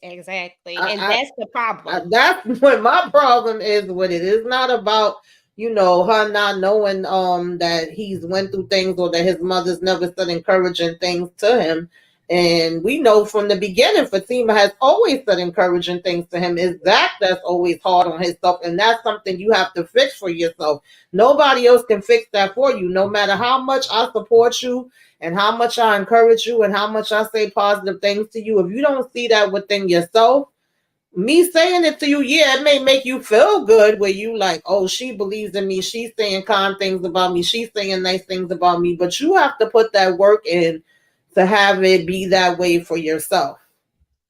exactly. And I, that's the problem. that's what my problem is with it. It's not about her not knowing that he's went through things or that his mother's never said encouraging things to him. And we know from the beginning, Fatima has always said encouraging things to him. Is that that's always hard on himself, and that's something you have to fix for yourself. Nobody else can fix that for you. No matter how much I support you, and how much I encourage you, and how much I say positive things to you, if you don't see that within yourself, me saying it to you, yeah, it may make you feel good where you like, oh, she believes in me. She's saying kind things about me. She's saying nice things about me. But you have to put that work in to have it be that way for yourself,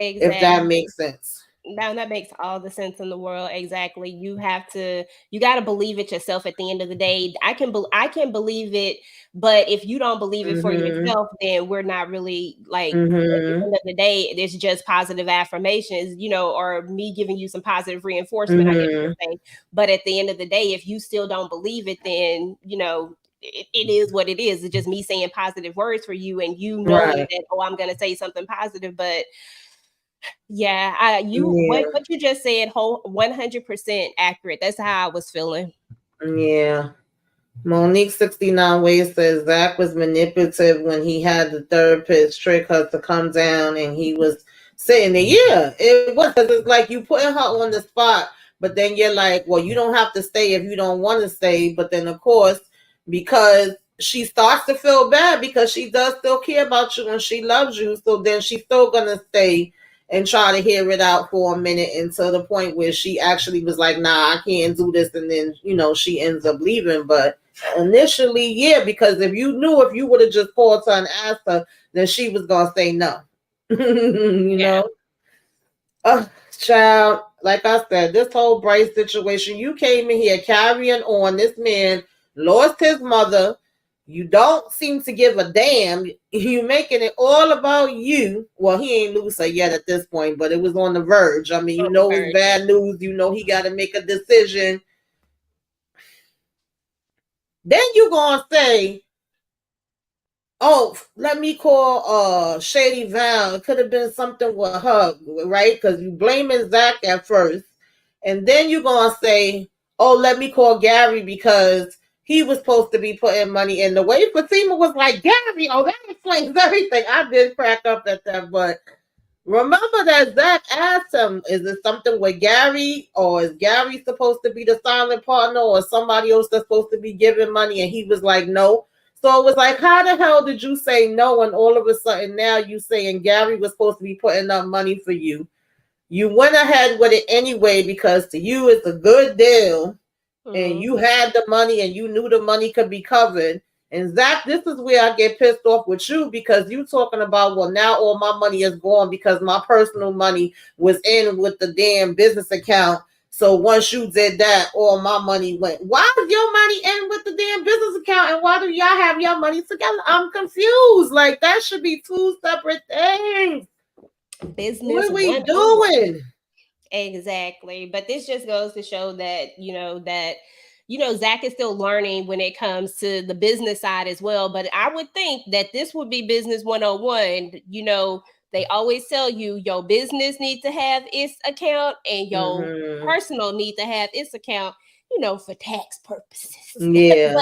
if that Exactly. makes sense. Now that makes all the sense in the world. Exactly. You got to believe it yourself at the end of the day. I can believe it, but if you don't believe it for Mm-hmm. yourself, then we're not really like, at the Mm-hmm. end of the day, it's just positive affirmations, or me giving you some positive reinforcement, I guess you Mm-hmm. would say. But at the end of the day, if you still don't believe it, then, it is what it is. It's just me saying positive words for you and you knowing Right. that, oh, I'm going to say something positive, but yeah, what Yeah. you just said, whole 100% accurate. That's how I was feeling. Yeah. Monique 69 Ways says Zach was manipulative when he had the therapist trick her to come down and he was sitting there. Yeah, it was because it's like you putting her on the spot, but then you're like, well, you don't have to stay if you don't want to stay. But then, of course, because she starts to feel bad because she does still care about you and she loves you, so then she's still going to stay and try to hear it out for a minute until the point where she actually was like, nah, I can't do this. And then, she ends up leaving. But Initially, yeah, because if you knew, if you would have just called her and asked her, then she was gonna say no. You Yeah. know, child. Like I said, this whole Bryce situation, you came in here carrying on. This man lost his mother. You don't seem to give a damn. You making it all about you. Well, he ain't lose her yet at this point, but it was on the verge. I mean, you On the know it's verge. bad news. You know he got to make a decision. Then you gonna say, oh, let me call Shady Val. It could have been something with her, right? Because you blaming Zach at first. And then you're gonna say, oh, let me call Gary because he was supposed to be putting money in. The way Fatima was like, Gary, oh, that explains everything. I did crack up at that, but remember that Zach asked him, is it something with Gary, or is Gary supposed to be the silent partner, or somebody else that's supposed to be giving money? And he was like, no. So it was like, how the hell did you say no? And all of a sudden now you saying Gary was supposed to be putting up money for you. You went ahead with it anyway because to you it's a good deal, and you had the money and you knew the money could be covered. And Zach, this is where I get pissed off with you, because you talking about, well, now all my money is gone because my personal money was in with the damn business account. So once you did that, all my money went. Why is your money in with the damn business account, and why do y'all have your money together? I'm confused. Like, that should be two separate things. Business What are we 101. doing? Exactly. But this just goes to show that, Zach is still learning when it comes to the business side as well. But I would think that this would be business 101. They always tell you your business needs to have its account and your personal need to have its account, for tax purposes. Yeah.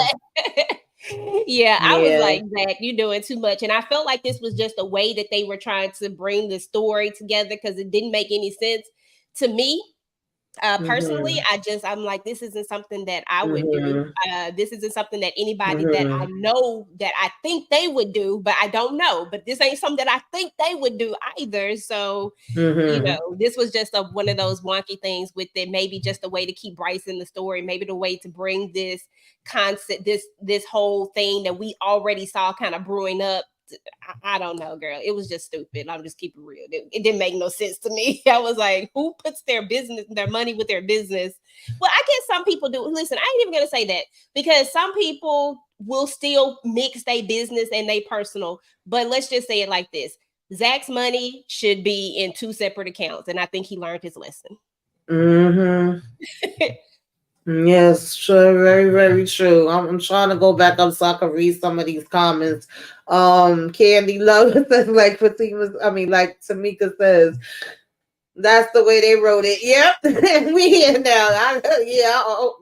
Yeah, I was like, Zach, you're doing too much. And I felt like this was just a way that they were trying to bring the story together because it didn't make any sense to me. Personally, I'm like, this isn't something that I would do. This isn't something that anybody that I know that I think they would do, but I don't know. But this ain't something that I think they would do either. So, this was just one of those wonky things with it. Maybe just a way to keep Bryce in the story. Maybe the way to bring this concept, this whole thing that we already saw kind of brewing up. I don't know, girl. It was just stupid. I'm just keeping real. It didn't make no sense to me. I was like, who puts their money with their business? Well, I guess some people do. Listen, I ain't even gonna say that because some people will still mix their business and their personal. But let's just say it like this: Zach's money should be in two separate accounts, and I think he learned his lesson. Yes, sure, very, very true. I'm trying to go back up so I can read some of these comments. Candy Love says, like Fatima, like Tamika says, that's the way they wrote it. Yep, we here now.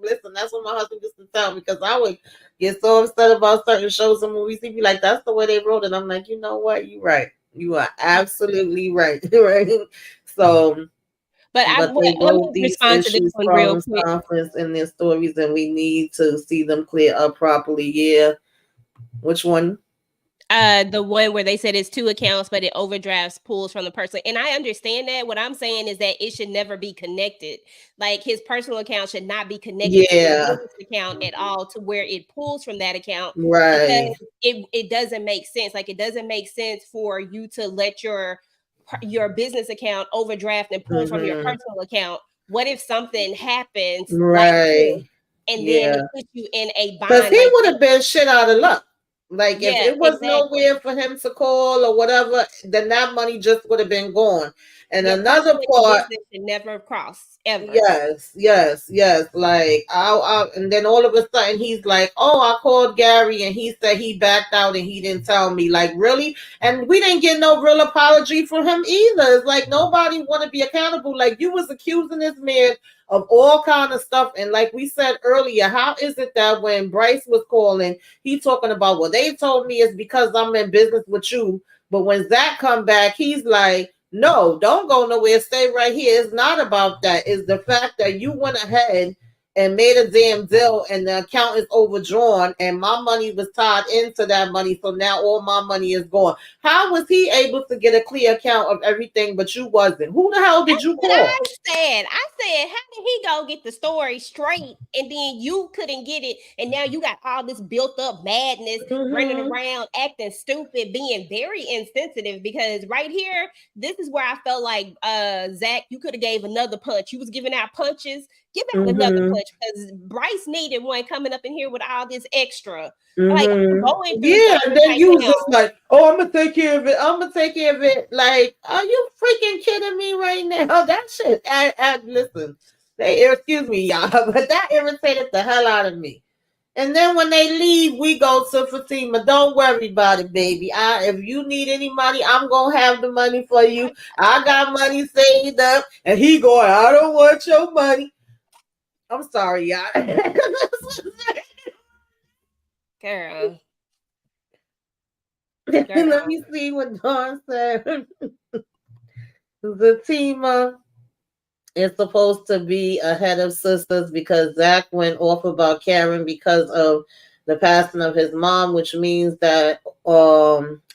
Listen, that's what my husband used to tell me, because I would get so upset about certain shows and movies. He'd be like, "That's the way they wrote it." I'm like, you know what? You're right. You are absolutely right. Right. So. But they let me wrote these respond to this issues one real from quick. conference in their stories, and we need to see them clear up properly. Yeah. Which one? The one where they said it's two accounts, but it overdrafts pulls from the person. And I understand that. What I'm saying is that it should never be connected. Like his personal account should not be connected to his business account at all, to where it pulls from that account. Right. Because it doesn't make sense. Like, it doesn't make sense for you to let your business account overdraft and pull from your personal account. What if something happens like this, and then it puts you in a bind? Because he would have been shit out of luck. Like, if it was exactly. nowhere for him to call or whatever, then that money just would have been gone. And Your another part, business should never cross ever. Yes. Like, and then all of a sudden he's like, "Oh, I called Gary and he said he backed out and he didn't tell me." Like, really? And we didn't get no real apology from him either. It's like nobody want to be accountable. Like, you was accusing this man of all kind of stuff, and like we said earlier, how is it that when Bryce was calling, he talking about, well, they told me it's because I'm in business with you, but when Zach come back, he's like, no, don't go nowhere. Stay right here. It's not about that. It's the fact that you went ahead and made a damn deal, and the account is overdrawn, and my money was tied into that money, so now all my money is gone. How was he able to get a clear account of everything, but you wasn't? Who the hell did That's you what I call? said. I said, how did he go get the story straight and then you couldn't get it? And now you got all this built up madness running Mm-hmm. around, acting stupid, being very insensitive. Because right here, this is where I felt like Zach, you could have gave another punch. You was giving out punches. Give out another Mm-hmm. punch because Bryce needed one coming up in here with all this extra. Like I'm Mm-hmm. going through Yeah, and something then right you was now. just like, "Oh, I'm gonna take care of it. I'm gonna take care of it." Like, are you freaking kidding me right now? That shit. Listen, excuse me, y'all, but that irritated the hell out of me. And then when they leave, we go to Fatima. Don't worry about it, baby. If you need any money, I'm gonna have the money for you. I got money saved up, and he going, "I don't want your money." I'm sorry, y'all. Girl, Let girl. me see what Dawn said. Zatima is supposed to be ahead of sisters because Zach went off about Karen because of the passing of his mom, which means that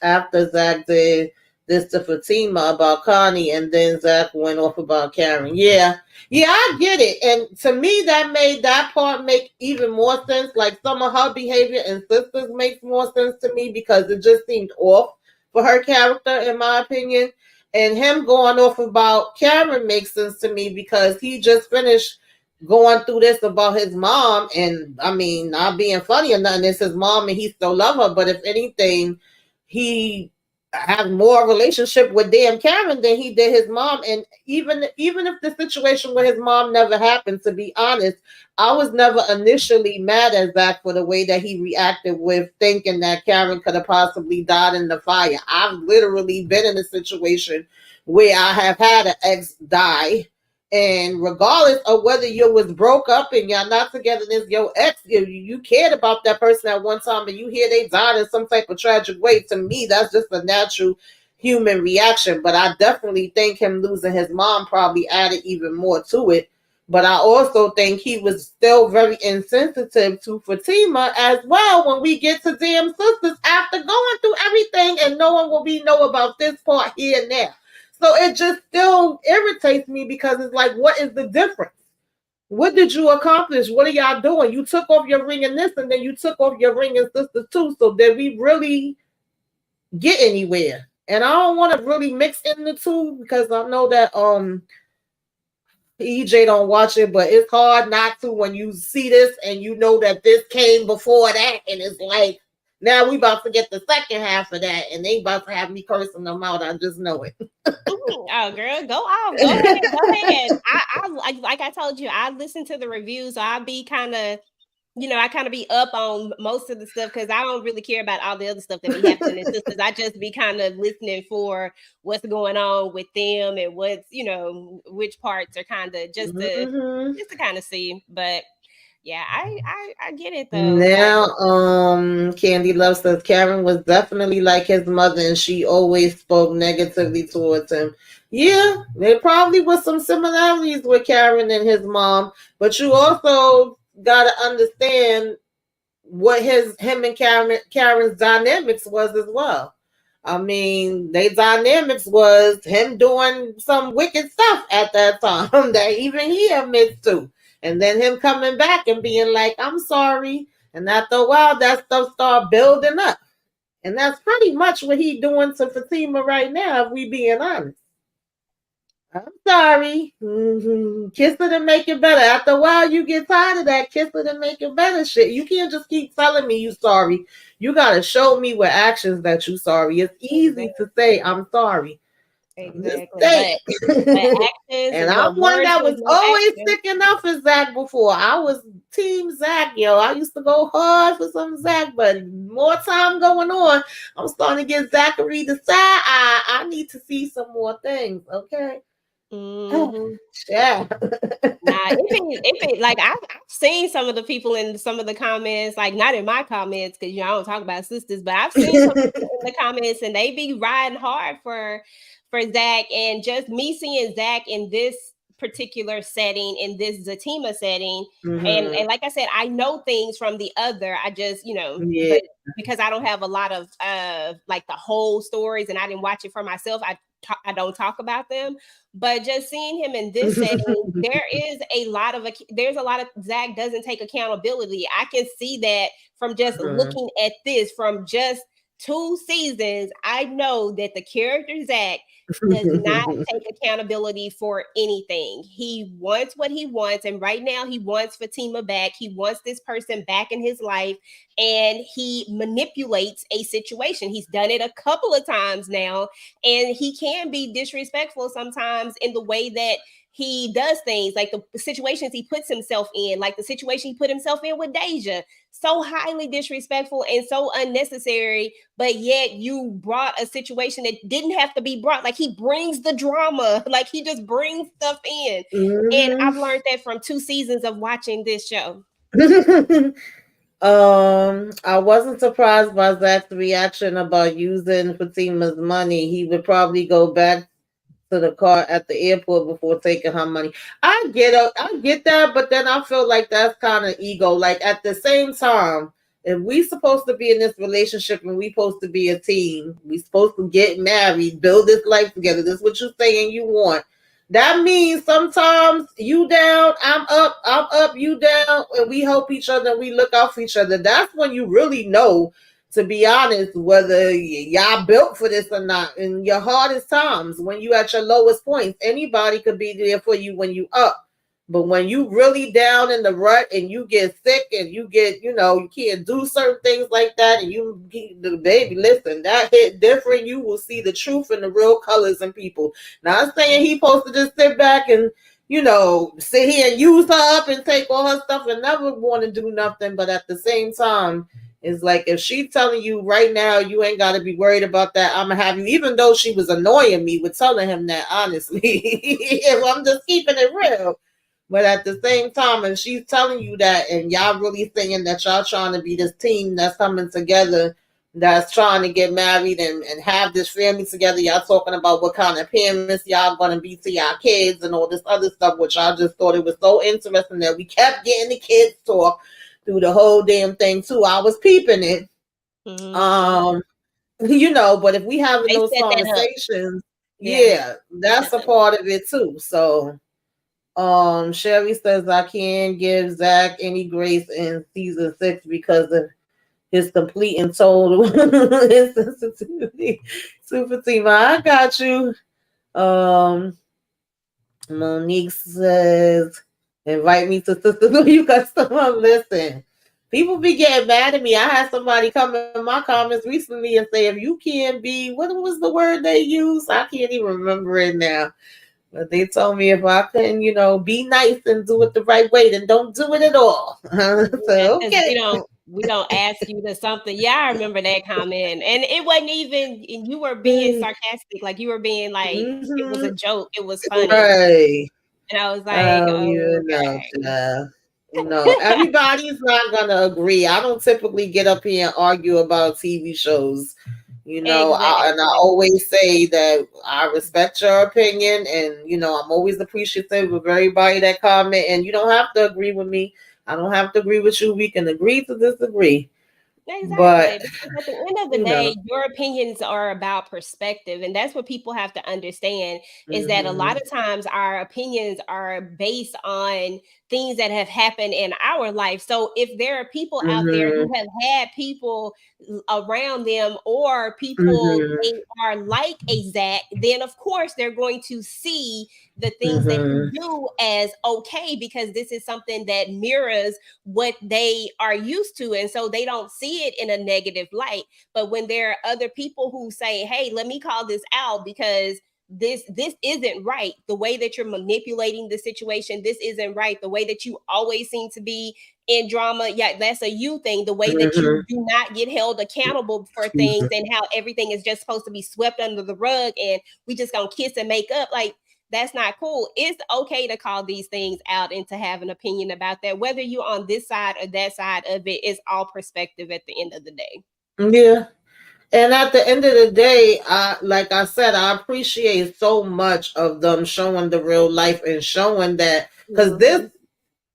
after Zach did this to Fatima about Connie, and then Zach went off about Karen. Yeah, yeah, I get it. And to me, that made that part make even more sense. Like some of her behavior and sisters makes more sense to me because it just seemed off for her character, in my opinion. And him going off about Cameron makes sense to me because he just finished going through this about his mom. And I mean, not being funny or nothing, it's his mom and he still love her. But if anything, he has more relationship with damn Karen than he did his mom. And even if the situation with his mom never happened, to be honest, I was never initially mad at Zach for the way that he reacted with thinking that Karen could have possibly died in the fire. I've literally been in a situation where I have had an ex die. And regardless of whether you was broke up and y'all not together, this your ex, you cared about that person at one time and you hear they died in some type of tragic way. To me, that's just a natural human reaction. But I definitely think him losing his mom probably added even more to it. But I also think he was still very insensitive to Fatima as well when we get to damn sisters after going through everything and no one will be know about this part here and there. So it just still irritates me because it's like, what is the difference? What did you accomplish? What are y'all doing? You took off your ring in this and then you took off your ring in sisters too. So did we really get anywhere? And I don't want to really mix in the two because I know that EJ don't watch it, but it's hard not to when you see this and you know that this came before that, and it's like now we about to get the second half of that, and they about to have me cursing them out. I just know it. Oh, girl, go off. Go ahead. Go ahead. Like I told you, I listen to the reviews, so I'll be kind of, I kind of be up on most of the stuff because I don't really care about all the other stuff that be happening in sisters. I just be kind of listening for what's going on with them and what's, which parts are kind of Mm-hmm. just to kind of see. But yeah, I get it though. Like, Now, Candy Love says Karen was definitely like his mother, and she always spoke negatively towards him. Yeah, there probably was some similarities with Karen and his mom, but you also got to understand what him and Karen's dynamics was as well. I mean, their dynamics was him doing some wicked stuff at that time that even he admits to. And then him coming back and being like, I'm sorry. And after a while, that stuff started building up. And that's pretty much what he doing to Fatima right now, if we being honest. I'm sorry. Mm-hmm. Kiss it and make it better. After a while, you get tired of that kiss it and make it better shit. You can't just keep telling me you sorry. You gotta show me with actions that you sorry. It's easy exactly, to say I'm sorry. I'm just exactly. saying. But actions, And I'm but one words that with was no always action. sticking up for Zach before. I was team Zach, yo. I used to go hard for some Zach, but more time going on, I'm starting to get Zachary the side eye. I need to see some more things, okay? Mm-hmm. Yeah. Nah, if it like I've seen some of the people in some of the comments, like not in my comments because I don't talk about sisters, but I've seen some people in the comments and they be riding hard for Zach, and just me seeing Zach in this particular setting, in this Zatima setting. Mm-hmm. And like I said, I know things from the other. I just, Yeah. but because I don't have a lot of like the whole stories, and I didn't watch it for myself, I don't talk about them. But just seeing him in this setting, there's a lot of Zach doesn't take accountability. I can see that from just looking at this, from just 2 seasons. I know that the character Zach does not take accountability for anything. He wants what he wants, and right now he wants Fatima back. He wants this person back in his life, and he manipulates a situation. He's done it a couple of times now, and he can be disrespectful sometimes in the way that he does things, like the situations he puts himself in, like the situation he put himself in with Deja. So highly disrespectful and so unnecessary, but yet you brought a situation that didn't have to be brought. Like, he brings the drama, like he just brings stuff in. And I've learned that from 2 seasons of watching this show. I wasn't surprised by Zach's reaction about using Fatima's money. He would probably go back to the car at the airport before taking her money. I get that, but then I feel like that's kind of ego. Like, at the same time, if we supposed to be in this relationship and we supposed to be a team, we supposed to get married, build this life together. This is what you saying you want. That means sometimes you down, I'm up, you down, and we help each other and we look out for each other. That's when you really know, to be honest, whether y'all built for this or not. In your hardest times, when you at your lowest points, anybody could be there for you when you up. But when you really down in the rut and you get sick and you get, you can't do certain things like that, and the baby, listen, that hit different. You will see the truth and the real colors in people. Not saying he supposed to just sit back and, sit here and use her up and take all her stuff and never want to do nothing. But at the same time, it's like, if she's telling you right now, you ain't got to be worried about that. I'm going to have you, even though she was annoying me with telling him that, honestly. If I'm just keeping it real. But at the same time, and she's telling you that, and y'all really thinking that y'all trying to be this team that's coming together, that's trying to get married and have this family together. Y'all talking about what kind of parents y'all going to be to y'all kids and all this other stuff, which I just thought it was so interesting that we kept getting the kids talk through the whole damn thing too. I was peeping it. Mm-hmm. But if we having They those set that up. conversations, Yeah. yeah, that's a part of it too. So Sherry says I can't give Zach any grace in season 6 because of his complete and total insensitivity to Fatima. I got you. Um Monique says, invite me to Sister You Customer. Listen, people be getting mad at me. I had somebody come in my comments recently and say, if you can't be, what was the word they used? I can't even remember it now. But they told me if I couldn't, be nice and do it the right way, then don't do it at all. So, Because okay. we don't ask you to something. Yeah, I remember that comment, and it wasn't even. You were being sarcastic, like you were being like it was a joke. It was funny, Right. and I was I like, don't oh, even know, okay. child. Everybody's not gonna agree. I don't typically get up here and argue about TV shows. I Exactly. always say that I respect your opinion, and I'm always appreciative of everybody that comment. And you don't have to agree with me. I don't have to agree with you. We can agree to disagree. But Exactly. Because at the end of the you know, day, your opinions are about perspective. And that's what people have to understand, is that a lot hmm of times our opinions are based on things that have happened in our life. So if there are people out there hmm who have had people around them, or people hmm they are like a Zach, then of course they're going to see the things that you hmm do as okay, because this is something that mirrors what they are used to, and so they don't see it in a negative light. But when there are other people who say, hey, let me call this out, because this isn't right, the way that you're manipulating the situation, this isn't right, the way that you always seem to be in drama, yeah, that's a you thing, the way that you hmm do not get held accountable for things, and how everything is just supposed to be swept under the rug, and we just gonna kiss and make up. Like, that's not cool. It's okay to call these things out and to have an opinion about that. Whether you're on this side or that side of it, it's all perspective at the end of the day. yeah. And at the end of the day, like I said, I appreciate so much of them showing the real life and showing that, because this Mhm.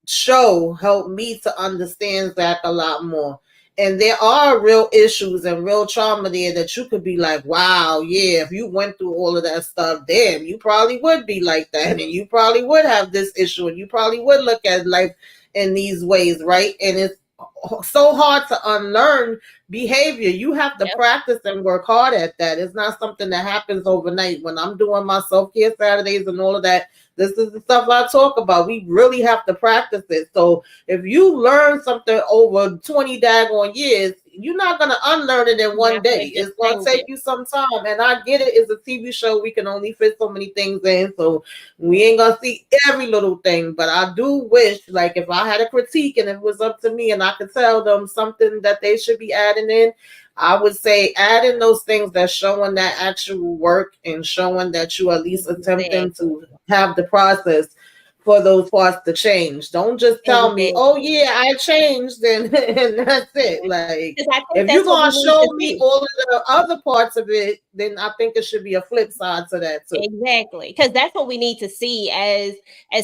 show helped me to understand Zach a lot more. And there are real issues and real trauma there that you could be like, wow, yeah, if you went through all of that stuff, damn, you probably would be like that. And you probably would have this issue. And you probably would look at life in these ways, right? And it's so hard to unlearn behavior. You have to Yep. practice and work hard at that. It's not something that happens overnight. When I'm doing my self-care Saturdays and all of that, this is the stuff I talk about. We really have to practice it. So if you learn something over 20 daggone years, you're not going to unlearn it in You're one not gonna day. just It's going to change take it. you some time. And I get it. It's a TV show. We can only fit so many things in. So we ain't going to see every little thing. But I do wish, like, if I had a critique and it was up to me and I could tell them something that they should be adding in, I would say add in those things that's showing that actual work and showing that you at least attempting Exactly. to have the process for those parts to change. Don't just tell me, oh Exactly. yeah, I changed and that's it. Like Because I if think you're that's what we gonna need to show me see. all of the other parts of it, then I think it should be a flip side to that too. Exactly, because that's what we need to see as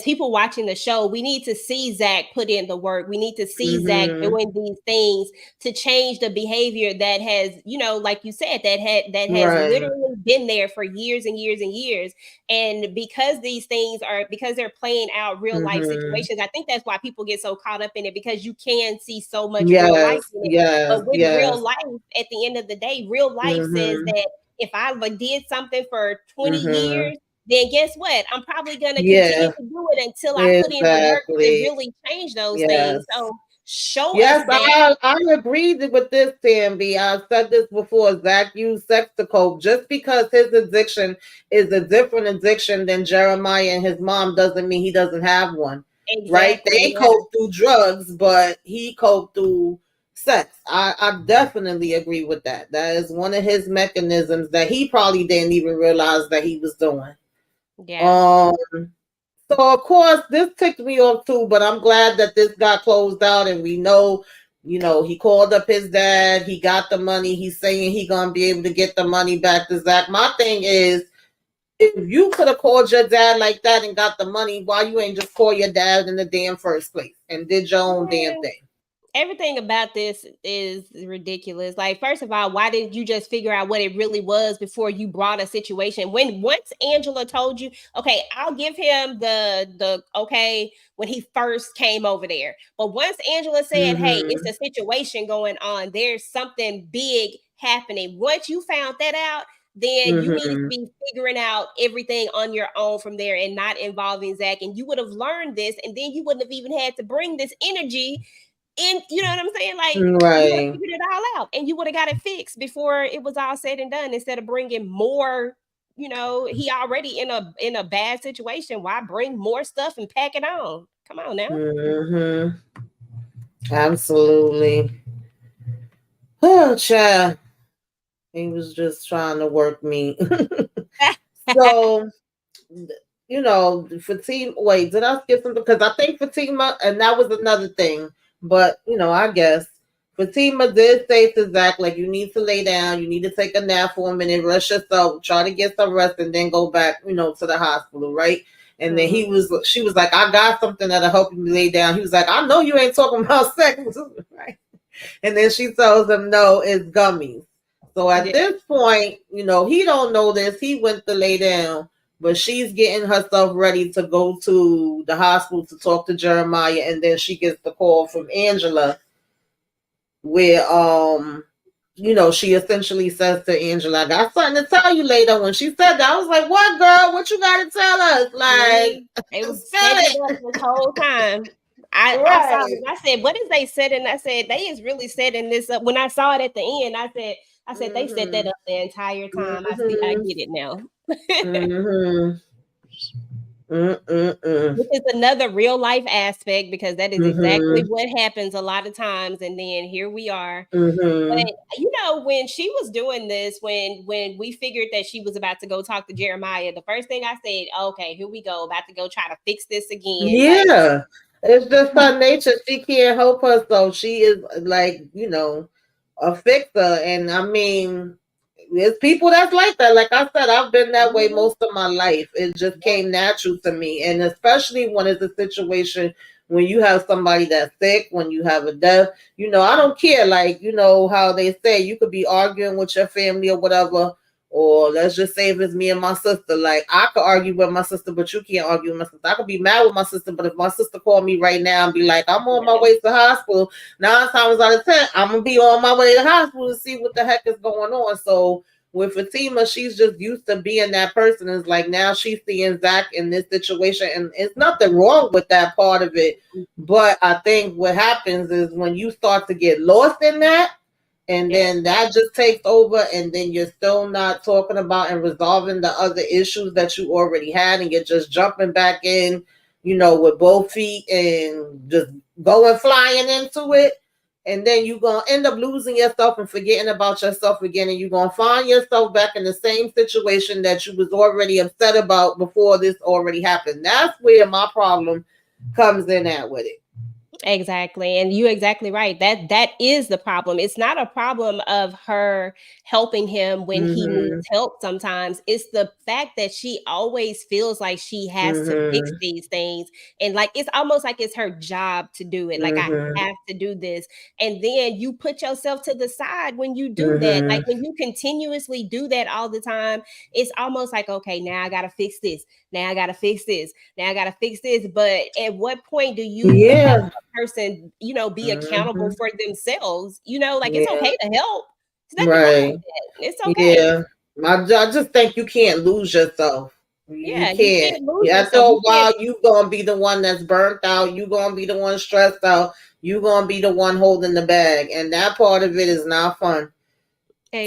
people watching the show. We need to see Zach put in the work. We need to see Zach Mm-hmm. doing these things to change the behavior that has, like you said, that has Right. literally been there for years and years and years. And because these things are because they're playing out real life Mm-hmm. situations, I think that's why people get so caught up in it because you can see so much real life Yes, in it. yes, But with real yes. life, at the end of the day, real life says Mm-hmm. that if I like did something for 20 Mm-hmm. years, then guess what? I'm probably going to continue Yeah, to do it until I put in the work to exactly. really change those things. Yes. So show us Yes, that. I agreed with this, Tammy. I've said this before. Zach used sex to cope. Just because his addiction is a different addiction than Jeremiah and his mom doesn't mean he doesn't have one. Right? Exactly. They Yeah. cope through drugs, but he coped through sex. I definitely agree with that. That is one of his mechanisms that he probably didn't even realize that he was doing. Yeah. Um, so of course this ticked me off too, but I'm glad that this got closed out and we know, he called up his dad, he got the money, he's saying he gonna be able to get the money back to Zach. My thing is, if you could have called your dad like that and got the money, why you ain't just call your dad in the damn first place and did your own damn Yeah. thing? Everything about this is ridiculous. Like, first of all, why didn't you just figure out what it really was before you brought a situation? When once Angela told you, okay, I'll give him the okay when he first came over there. But once Angela said, hey, it's Mm-hmm. a situation going on, there's something big happening. Once you found that out, then you needed to Mm-hmm. be figuring out everything on your own from there and not involving Zach. And you would have learned this, and then you wouldn't have even had to bring this energy and you know what I'm saying? Like you would have Right. figured it all out and you would have got it fixed before it was all said and done instead of bringing more, he already in a bad situation. Why bring more stuff and pack it on? Come on now. Mm-hmm. Absolutely. Oh, child. He was just trying to work me. So, Fatima, wait, did I skip something? Because I think Fatima, and that was another thing, but, I guess Fatima did say to Zach, like, you need to lay down, you need to take a nap for a minute, rest yourself, try to get some rest, and then go back, to the hospital, right? And then Mhm. she was like, I got something that'll help you lay down. He was like, I know you ain't talking about sex, right? And then she tells him, no, it's gummies. So at Yeah. this point, he don't know this. He went to lay down, but she's getting herself ready to go to the hospital to talk to Jeremiah, and then she gets the call from Angela where she essentially says to Angela, I got something to tell you later. When she said that, I was like, what girl? What you gotta tell us? Like, They was spell setting it up it. this whole time. I saw it. Right. I said, "What is they setting?" I said, "They is really setting this up." When I saw it at the end, I said they set that Mm-hmm. up the entire time. I Mm-hmm. get it now. Mm-hmm. Mm-mm-mm. Which is another real life aspect because that is exactly Mm-hmm. what happens a lot of times, and then here we are. But Mm-hmm. when she was doing this, when we figured that she was about to go talk to Jeremiah, the first thing I said, okay, here we go, about to go try to fix this again. Like, Yeah. It's just her nature. She can't help herself. She is like, a fixer. And I mean, there's people that's like that. Like I said, I've been that way Mhm. most of my life. It just Yep. came natural to me. And especially when it's a situation when you have somebody that's sick, when you have a death, I don't care. Like, how they say you could be arguing with your family or whatever. Or let's just say if it's me and my sister, like I could argue with my sister, but you can't argue with my sister. I could be mad with my sister, but if my sister called me right now and be like, I'm on my Yeah. way to the hospital, 9 times out of 10, I'm gonna be on my way to the hospital to see what the heck is going on. So with Fatima, she's just used to being that person. It's like now she's seeing Zach in this situation, and it's nothing wrong with that part of it. But I think what happens is when you start to get lost in that, and Yeah. then that just takes over, and then you're still not talking about and resolving the other issues that you already had, and you're just jumping back in, with both feet and just going flying into it. And then you're going to end up losing yourself and forgetting about yourself again, and you're going to find yourself back in the same situation that you was already upset about before this already happened. That's where my problem comes in at with it. Exactly. And you're exactly right. That is the problem. It's not a problem of her helping him when he needs Mm-hmm. help sometimes. It's the fact that she always feels like she has to fix Mm-hmm. these things. And like it's almost like it's her job to do it. Like I Mm-hmm. have to do this. And then you put yourself to the side when you do that. Like Mm-hmm. when you continuously do that all the time, it's almost like, okay, now I gotta fix this. Now I gotta fix this. Now I gotta fix this. But at what point do you have Yeah. person, be accountable Mm-hmm. for themselves. Like it's Yeah. okay to help. There's nothing wrong with Right. that. It's okay. Yeah. I just think you can't lose yourself. You Yeah, you can't. can't lose After yourself. a You can't. while, you gonna be the one that's burnt out. You gonna be the one stressed out. You gonna be the one holding the bag, and that part of it is not fun.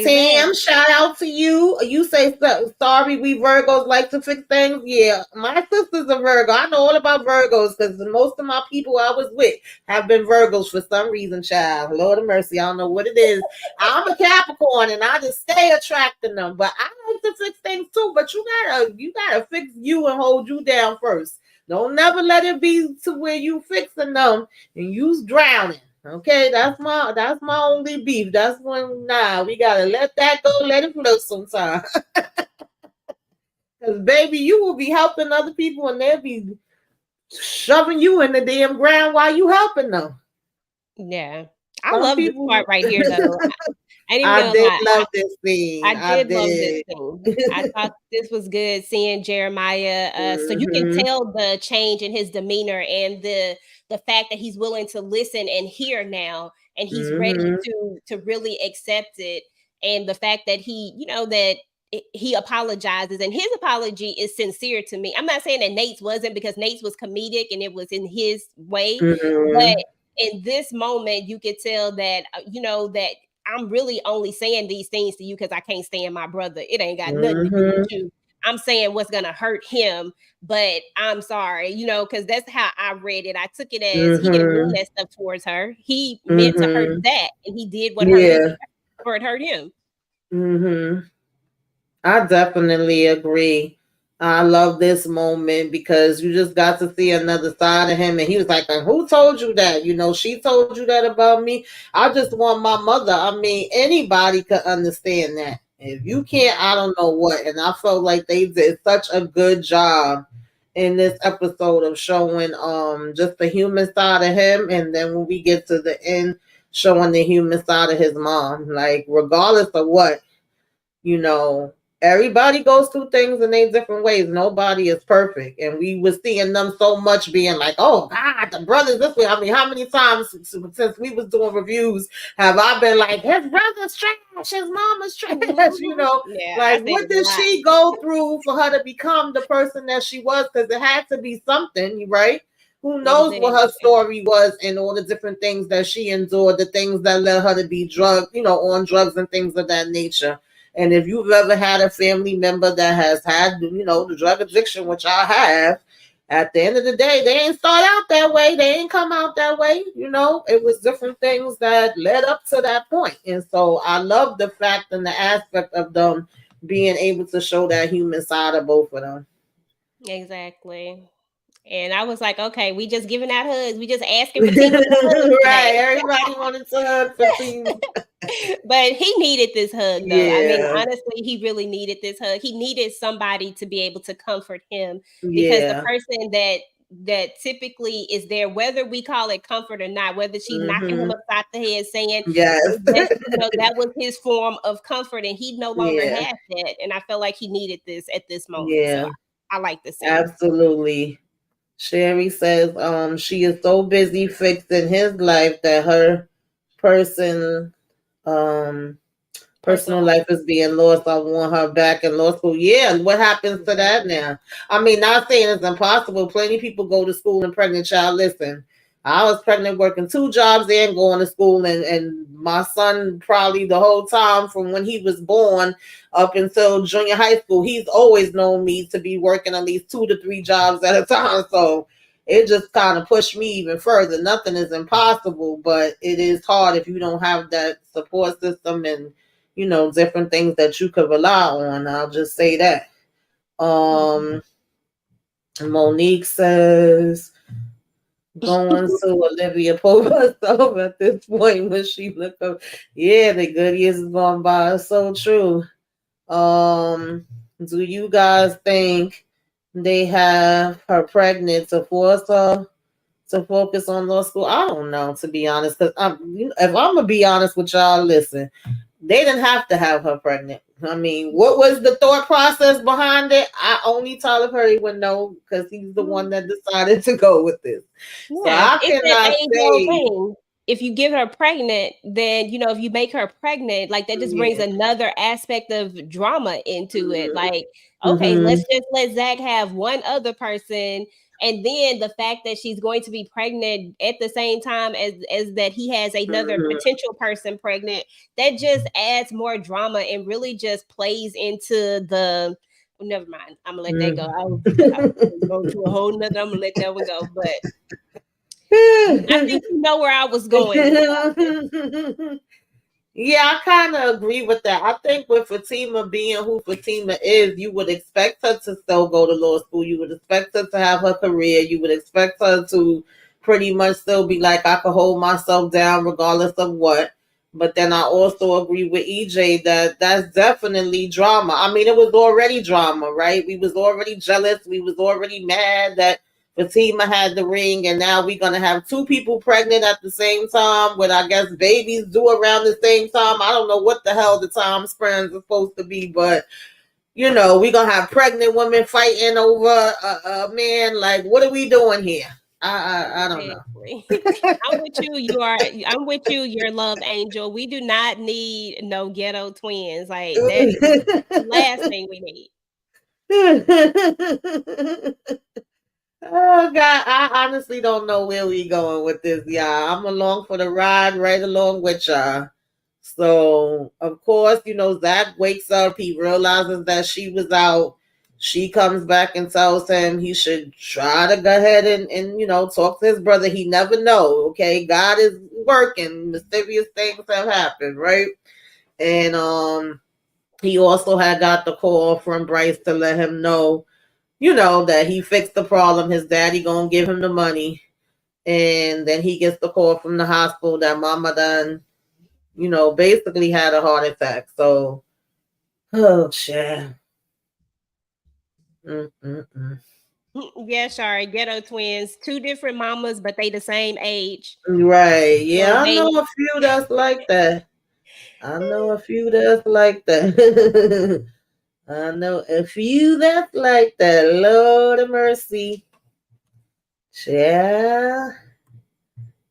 Sam, Exactly. shout out to you. You say sorry. We Virgos like to fix things. Yeah, my sister's a Virgo. I know all about Virgos because most of my people I was with have been Virgos for some reason. Child, Lord of mercy, I don't know what it is. I'm a Capricorn and I just stay attracting them. But I like to fix things too. But you gotta fix you and hold you down first. Don't never let it be to where you fixing them and you's drowning. Okay, that's my only beef. That's when we gotta let that go, let it flow sometime. Cause baby, you will be helping other people and they'll be shoving you in the damn ground while you helping them. Yeah. I Some love this people part right here though. I ain't even I gonna did lie. love this scene. I I did love this did. scene. I thought this was good seeing Jeremiah. So you can Mm-hmm. tell the change in his demeanor and the fact that he's willing to listen and hear now, and he's ready Mm-hmm. to really accept it. And the fact that that he apologizes and his apology is sincere to me. I'm not saying that Nate's wasn't because Nate's was comedic and it was in his way, but Mm-hmm. in this moment you could tell that that I'm really only saying these things to you because I can't stand my brother. It ain't got nothing to do with Mm-hmm. you. I'm saying what's gonna hurt him, but I'm sorry, because that's how I read it. I took it as he didn't mean Mm-hmm. that stuff towards her. He meant to hurt Mm-hmm. that, and he did what hurt his Yeah. or it hurt him. Mm-hmm. I definitely agree. I love this moment because you just got to see another side of him. And he was like, who told you that? She told you that about me. I just want my mother. I mean, anybody could understand that. If you can't, I don't know what. And I felt like they did such a good job in this episode of showing just the human side of him. And then when we get to the end, showing the human side of his mom. Like, regardless of what, you know, everybody goes through things in their different ways. Nobody is perfect. And we were seeing them so much being like, oh God, the brothers this way. I mean, how many times since we was doing reviews have I been like, his brother's trash, his mama's trash, Yeah, I like said what it a did lot. she go through for her to become the person that she was? Because it had to be something, right? Who knows what her Exactly. story was and all the different things that she endured, the things that led her to be drugged, on drugs and things of that nature. And if you've ever had a family member that has had, the drug addiction, which I have, at the end of the day, they ain't start out that way. They ain't come out that way. It was different things that led up to that point. And so I love the fact and the aspect of them being able to show that human side of both of them. Exactly. And I was like, okay, we just giving out hugs. We just asking Fatima for hugs Right. today. Everybody wanted to hug Fatima. But he needed this hug though. I mean, Yeah. honestly, he really needed this hug. He needed somebody to be able to comfort him because the Yeah. person that typically is there, whether we call it comfort or not, whether she's knocking him Mm-hmm. upside the head saying Yes. that, that was his form of comfort and he no longer Yeah. has that. And I felt like he needed this at this moment. So Yeah. I like the scene. Absolutely. Sherry says, she is so busy fixing his life that her person, personal Personal life life. is being lost. I want her back in law school. Yeah, what happens to that Exactly. now? I mean, not saying it's impossible. Plenty of people go to school and pregnant child. Listen, I was pregnant working 2 jobs and going to school, and my son probably the whole time from when he was born up until junior high school, he's always known me to be working at least 2 to 3 jobs at a time. So it just kind of pushed me even further. Nothing is impossible, but it is hard if you don't have that support system and different things that you could rely on. I'll just say that. Mhm. Um, Monique says going to Olivia Pope herself at this point when she looked up. Yeah, the good years is going by. It's so true. Do you guys think they have her pregnant to force her to focus on law school? I don't know, to be honest. Because if I'm gonna be honest with y'all, listen, they didn't have to have her pregnant. I mean, what was the thought process behind it? I only Tyler Perry would know because he's the one that decided to go with this. So Yeah, I it's that cannot age-old say, thing. If you get her pregnant, then if you make her pregnant, like that just brings yeah. another aspect of drama into it. Like, okay, Mm-hmm. let's just let Zach have one other person, and then the fact that she's going to be pregnant at the same time as that he has another Mm-hmm. potential person pregnant, that just adds more drama and really just plays into the. Never mind. I'm gonna let that go. I was going to a whole nother. I'm gonna let that one go, but. I think you know where I was going with that Yeah, I kind of agree with that. I think with Fatima being who Fatima is, you would expect her to still go to law school. You would expect her to have her career. You would expect her to pretty much still be like, I could hold myself down regardless of what. But then I also agree with EJ that that's definitely drama. I mean, it was already drama, right? We was already jealous. We was already mad that Fatima had the ring, and now we're gonna have 2 people pregnant at the same time, with I guess babies due around the same time. I don't know what the hell the time spans are supposed to be, but we're gonna have pregnant women fighting over a man. Like, what are we doing here? I don't know. exactly. I'm with you. I'm with you. Your love angel. We do not need no ghetto twins. Like that is the last thing we need. Oh God, I honestly don't know where we going with this, y'all. I'm along for the ride, right along with y'all. So of course, Zach wakes up, he realizes that she was out. She comes back and tells him he should try to go ahead and talk to his brother. He never know. Okay, God is working. Mysterious things have happened, right? And he also had got the call from Bryce to let him know that he fixed the problem. His daddy gonna give him the money. And then he gets the call from the hospital that mama done, basically had a heart attack. So, oh, shit. Mm-mm-mm. Yeah, sorry. Ghetto twins. Two different mamas, but they the same age. Right. So Yeah, I they know a few that's like that. I know a few that's like that. I know a few that's like that. Lord of mercy. Yeah.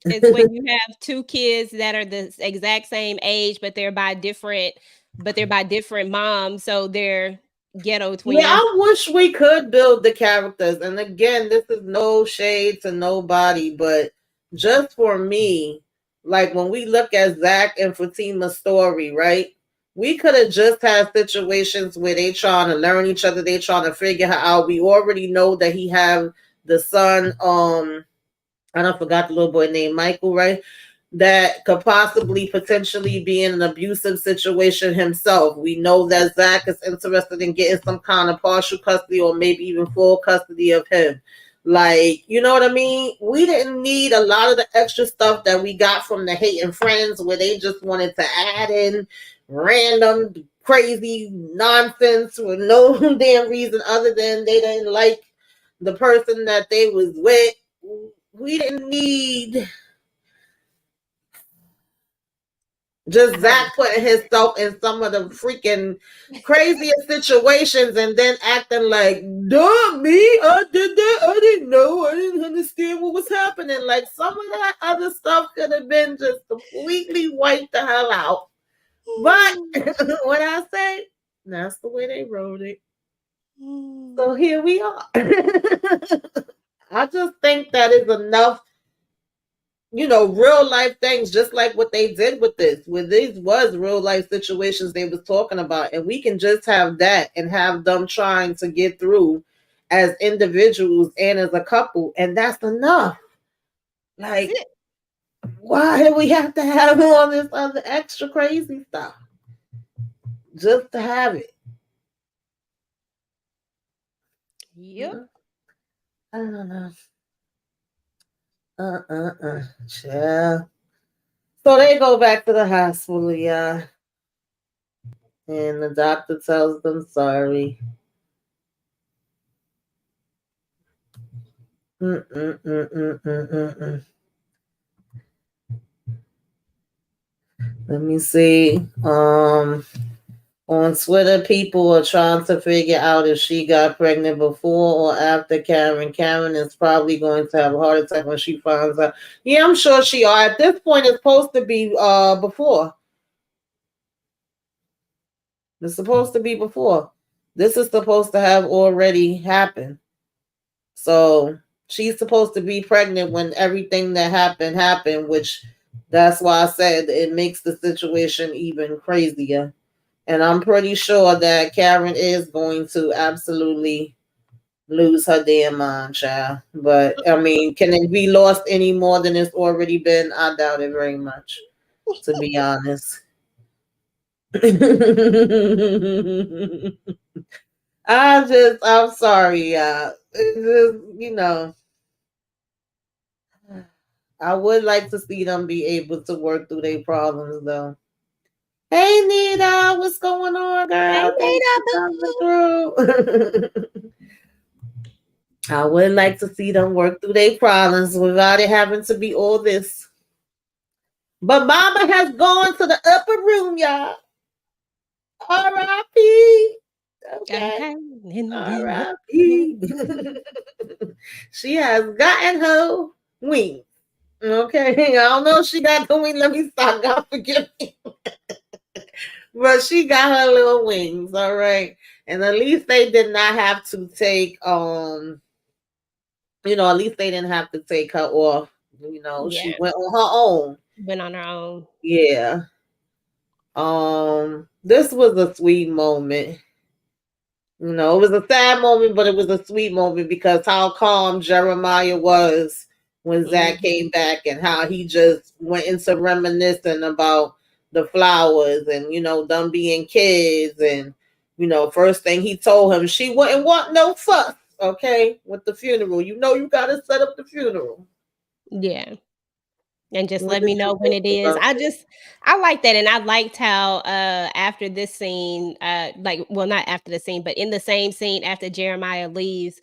it's when you have two kids that are the exact same age, but they're by different moms, so they're ghetto Yeah, twins. I wish we could build the characters. And again, this is no shade to nobody, but just for me, like when we look at Zach and Fatima's story, right? We could have just had situations where they trying to learn each other, they trying to figure her out. We already know that he have the son, I don't forgot the little boy named Michael, right? That could possibly potentially be in an abusive situation himself. We know that Zach is interested in getting some kind of partial custody or maybe even full custody of him. Like, you know what I mean? We didn't need a lot of the extra stuff that we got from the Hating Friends, where they just wanted to add in random crazy nonsense for no damn reason other than they didn't like the person that they was with. We didn't need just Zach putting himself in some of the freaking craziest situations and then acting like, duh, me, I did that. I didn't know. I didn't understand what was happening. Like, some of that other stuff could have been just completely wiped the hell out. But what I say, that's the way they wrote it. So here we are. I just think that is enough, real life things, just like what they did with this. With these was real life situations they was talking about, and we can just have that and have them trying to get through as individuals and as a couple, and that's enough. Like, why do we have to have all this other extra crazy stuff just to have it? Yep. I don't know. Child. So they go back to the hospital, yeah. And the doctor tells them sorry. Let me see. On Twitter, people are trying to figure out if she got pregnant before or after Karen. Karen is probably going to have a heart attack when she finds out. Yeah, I'm sure she are. At this point, it's supposed to be before. It's supposed to be before. This is supposed to have already happened. So she's supposed to be pregnant when everything that happened, which that's why I said it makes the situation even crazier. And I'm pretty sure that Karen is going to absolutely lose her damn mind, child. But I mean, can it be lost any more than it's already been? I doubt it very much, to be honest. I'm sorry, I would like to see them be able to work through their problems, though. Hey, Nita, what's going on, girl? Hey, Thanks for coming through. I would like to see them work through their problems without it having to be all this. But Mama has gone to the upper room, y'all. R.I.P. Okay. R.I.P. She has gotten her wings. Okay. I don't know if she got the wings. Let me stop. God forgive me. But she got her little wings. All right. And at least they did not have to take at least they didn't have to take her off. She went on her own. Went on her own. Yeah. This was a sweet moment. It was a sad moment, but it was a sweet moment because how calm Jeremiah was when Zach came back and how he just went into reminiscing about the flowers and, them being kids. And, first thing he told him, she wouldn't want no fuss, okay, with the funeral. You got to set up the funeral. Yeah. And just let me know when it is. I like that. And I liked how after this scene, not after the scene, but in the same scene after Jeremiah leaves,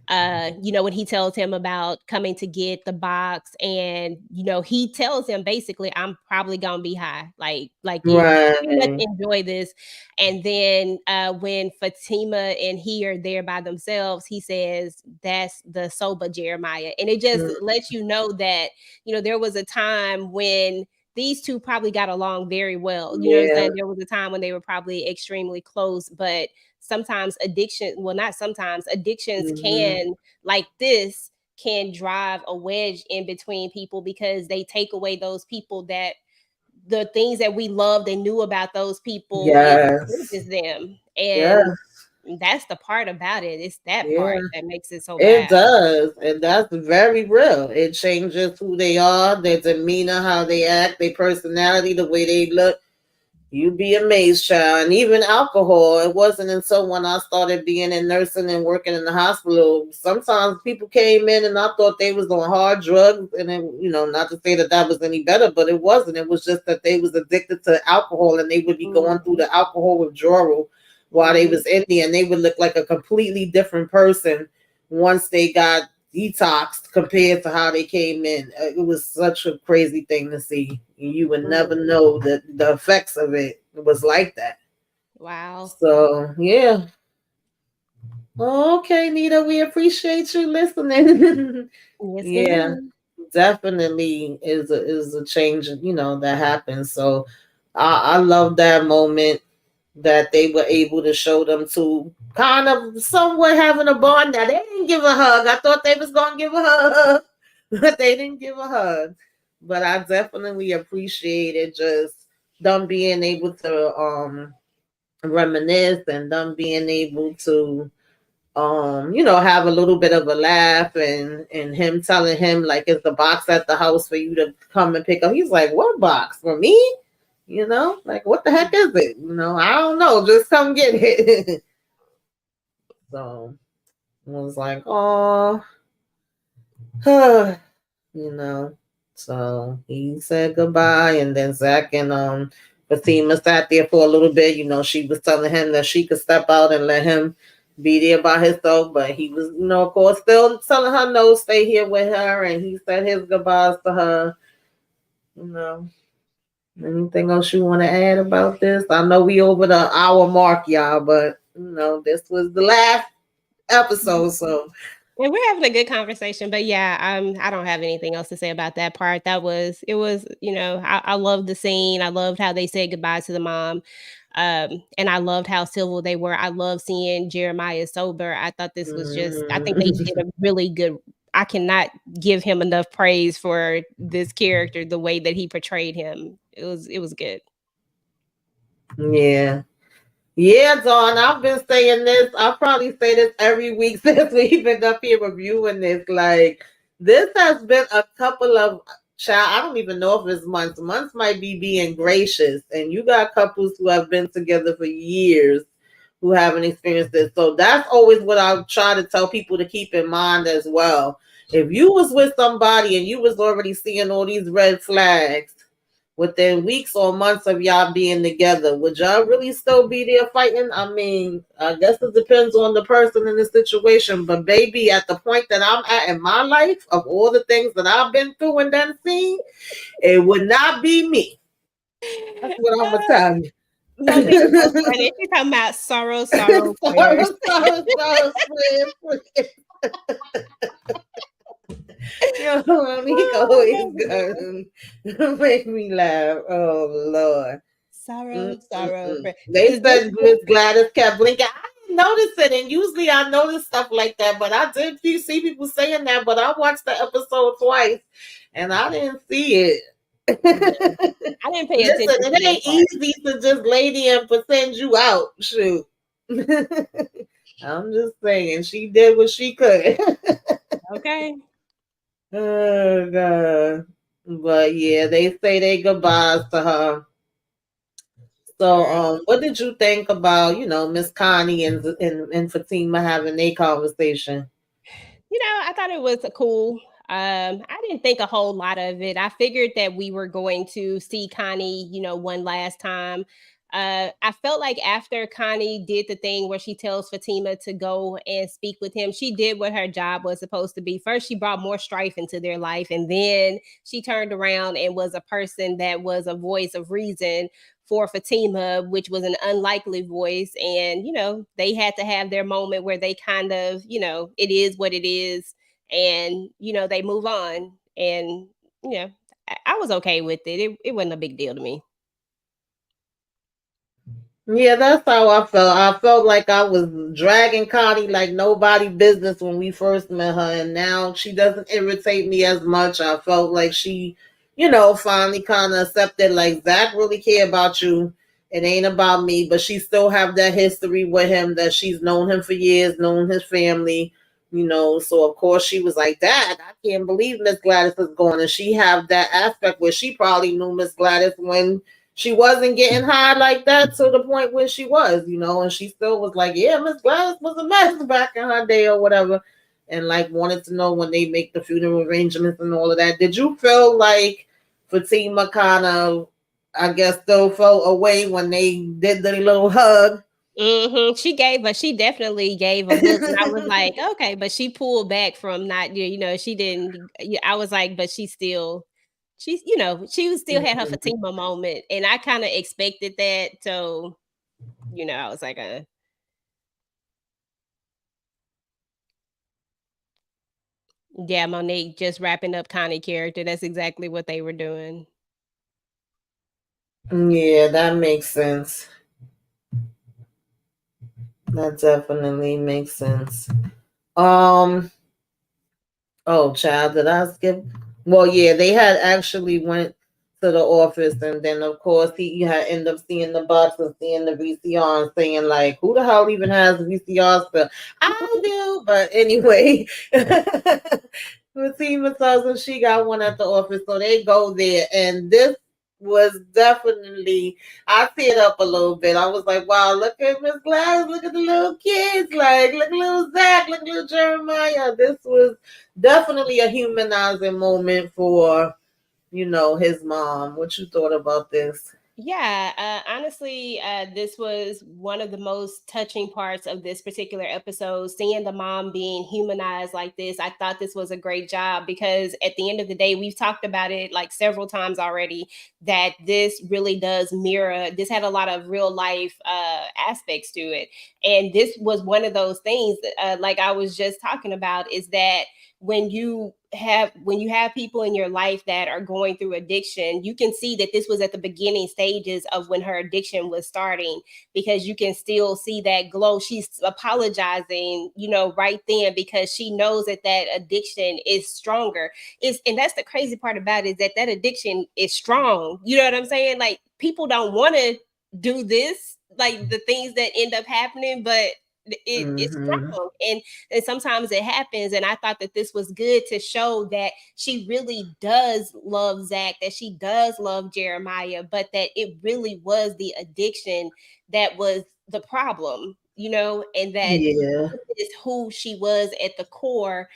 when he tells him about coming to get the box, and he tells him basically, I'm probably gonna be high, like you pretty much enjoy this. And then when Fatima and he are there by themselves, he says that's the sober Jeremiah, and it just lets you know that there was a time when these two probably got along very well. You know what I'm saying? There was a time when they were probably extremely close, but sometimes addictions can, like this, can drive a wedge in between people because they take away those people that the things that we loved and knew about those people, it changes them. And that's the part about it. It's that part that makes it so bad. It does. And that's very real. It changes who they are, their demeanor, how they act, their personality, the way they look. You'd be amazed, child. And even alcohol, it wasn't until when I started being in nursing and working in the hospital. Sometimes people came in and I thought they was on hard drugs, and then, not to say that that was any better, but it wasn't. It was just that they was addicted to alcohol, and they would be going through Mhm. the alcohol withdrawal while they Mhm. was in there, and they would look like a completely different person once they got detoxed compared to how they came in. It was such a crazy thing to see. You would never Mhm. know that the effects of it was like that. Wow. So yeah. Okay, Nita, we appreciate you listening. Yes, Yeah, ma'am. definitely is a change, that happens. So I love that moment that they were able to show them to kind of somewhat having a bond. Now they didn't give a hug. I thought they was gonna give a hug, but they didn't give a hug. But I definitely appreciated just them being able to reminisce and them being able to have a little bit of a laugh, and him telling him like, it's the box at the house for you to come and pick up. He's like, what box for me? Like, what the heck is it? I don't know. Just come get it. So I was like, oh, you know. So he said goodbye, and then Zach and Fatima sat there for a little bit. She was telling him that she could step out and let him be there by himself, but he was, of course, still telling her no, stay here with her, and he said his goodbyes to her. You know, anything else you want to add about this? I know we over the hour mark, y'all, but this was the last episode, so And we're having a good conversation, but yeah, I don't have anything else to say about that part. It was, I loved the scene. I loved how they said goodbye to the mom. And I loved how civil they were. I love seeing Jeremiah sober. I thought this was just, I think they did mm, a really good. I cannot give him enough praise for this character, the way that he portrayed him. It was good. yeah. Yeah, Dawn, I've been saying this. I'll probably say this every week since we've been up here reviewing this. Like, this has been a couple of, child, I don't even know if it's months. Months might be being gracious. And you got couples who have been together for years who haven't experienced this. So that's always what I try to tell people to keep in mind as well. If you was with somebody and you was already seeing all these red flags, within weeks or months of y'all being together, would y'all really still be there fighting? I mean, I guess it depends on the person in the situation, but baby, at the point that I'm at in my life, of all the things that I've been through and done seen, it would not be me. That's what I'm gonna tell you. Zoltina's so funny. She's talking about sorrow, sorrow, prayers. Friend. Yo, Amigo Oh, is man. gonna make me laugh. Oh Lord. Sorrow, sorrow, Mm-mm-mm. prayer. They Is this said Miss Gladys kept blinking. I didn't notice it, and usually I notice stuff like that, but I did see people saying that. But I watched the episode twice, and I didn't see it. yeah, I didn't pay Listen, attention to it that ain't part. easy to just lay there and pretend you out. Shoot. I'm just saying, she did what she could. Okay. Oh God. But yeah, they say they goodbyes to her. So, Girl. what did you think about, Miss Connie and Fatima having a conversation? I thought it was cool. I didn't think a whole lot of it. I figured that we were going to see Connie, one last time. I felt like after Connie did the thing where she tells Fatima to go and speak with him, she did what her job was supposed to be. First, she brought more strife into their life, and then she turned around and was a person that was a voice of reason for Fatima, which was an unlikely voice. And, they had to have their moment where they kind of, it is what it is. And, they move on. And, you know, I was okay with it. It wasn't a big deal to me. Yeah, that's how I felt. I felt like I was dragging Connie like nobody business when we first met her, and now she doesn't irritate me as much. I felt like she, finally kind of accepted like, Zach really care about you. It ain't about me, but she still have that history with him that she's known him for years, known his family. So of course she was like, Dad, I can't believe Miss Gladys is gone, and she have that aspect where she probably knew Miss Gladys when she wasn't getting high like that to the point where she was, and she still was like, yeah, Miss Gladys was a mess back in her day or whatever. And like wanted to know when they make the funeral arrangements and all of that. Did you feel like Fatima kind of, I guess, still felt away when they did the little hug? She definitely gave a look, and I was like, okay, but she pulled back from not, she didn't. I was like, but she still had her Mhm. Fatima moment, and I kind of expected that. So, I was like, yeah, Monique just wrapping up Connie character. That's exactly what they were doing. Yeah, that makes sense. That definitely makes sense. Um, Oh, child, did I skip? Well, yeah, they had actually went to the office, and then of course he had ended up seeing the box and seeing the VCR and saying like, "Who the hell even has VCRs?" But I do. But anyway, Fatima tells him she got one at the office, so they go there, and this was definitely, I teared up a little bit. I was like, wow, look at Miss Gladys, look at the little kids, like look at little Zach, look at little Jeremiah. This was definitely a humanizing moment for, his mom. What you thought about this? Yeah, honestly, this was one of the most touching parts of this particular episode. Seeing the mom being humanized like this, I thought this was a great job because at the end of the day, we've talked about it like several times already that this really does mirror, this had a lot of real life aspects to it. And this was one of those things that, like I was just talking about, is that when you have people in your life that are going through addiction, you can see that this was at the beginning stages of when her addiction was starting, because you can still see that glow. She's apologizing, right then, because she knows that that addiction is stronger. And that's the crazy part about it, is that that addiction is strong. You know what I'm saying? Like, people don't want to do this, like the things that end up happening, but it's Mm-hmm. strong. And sometimes it happens. And I thought that this was good to show that she really does love Zach, that she does love Jeremiah, but that it really was the addiction that was the problem, and that Yeah. this is who she was at the core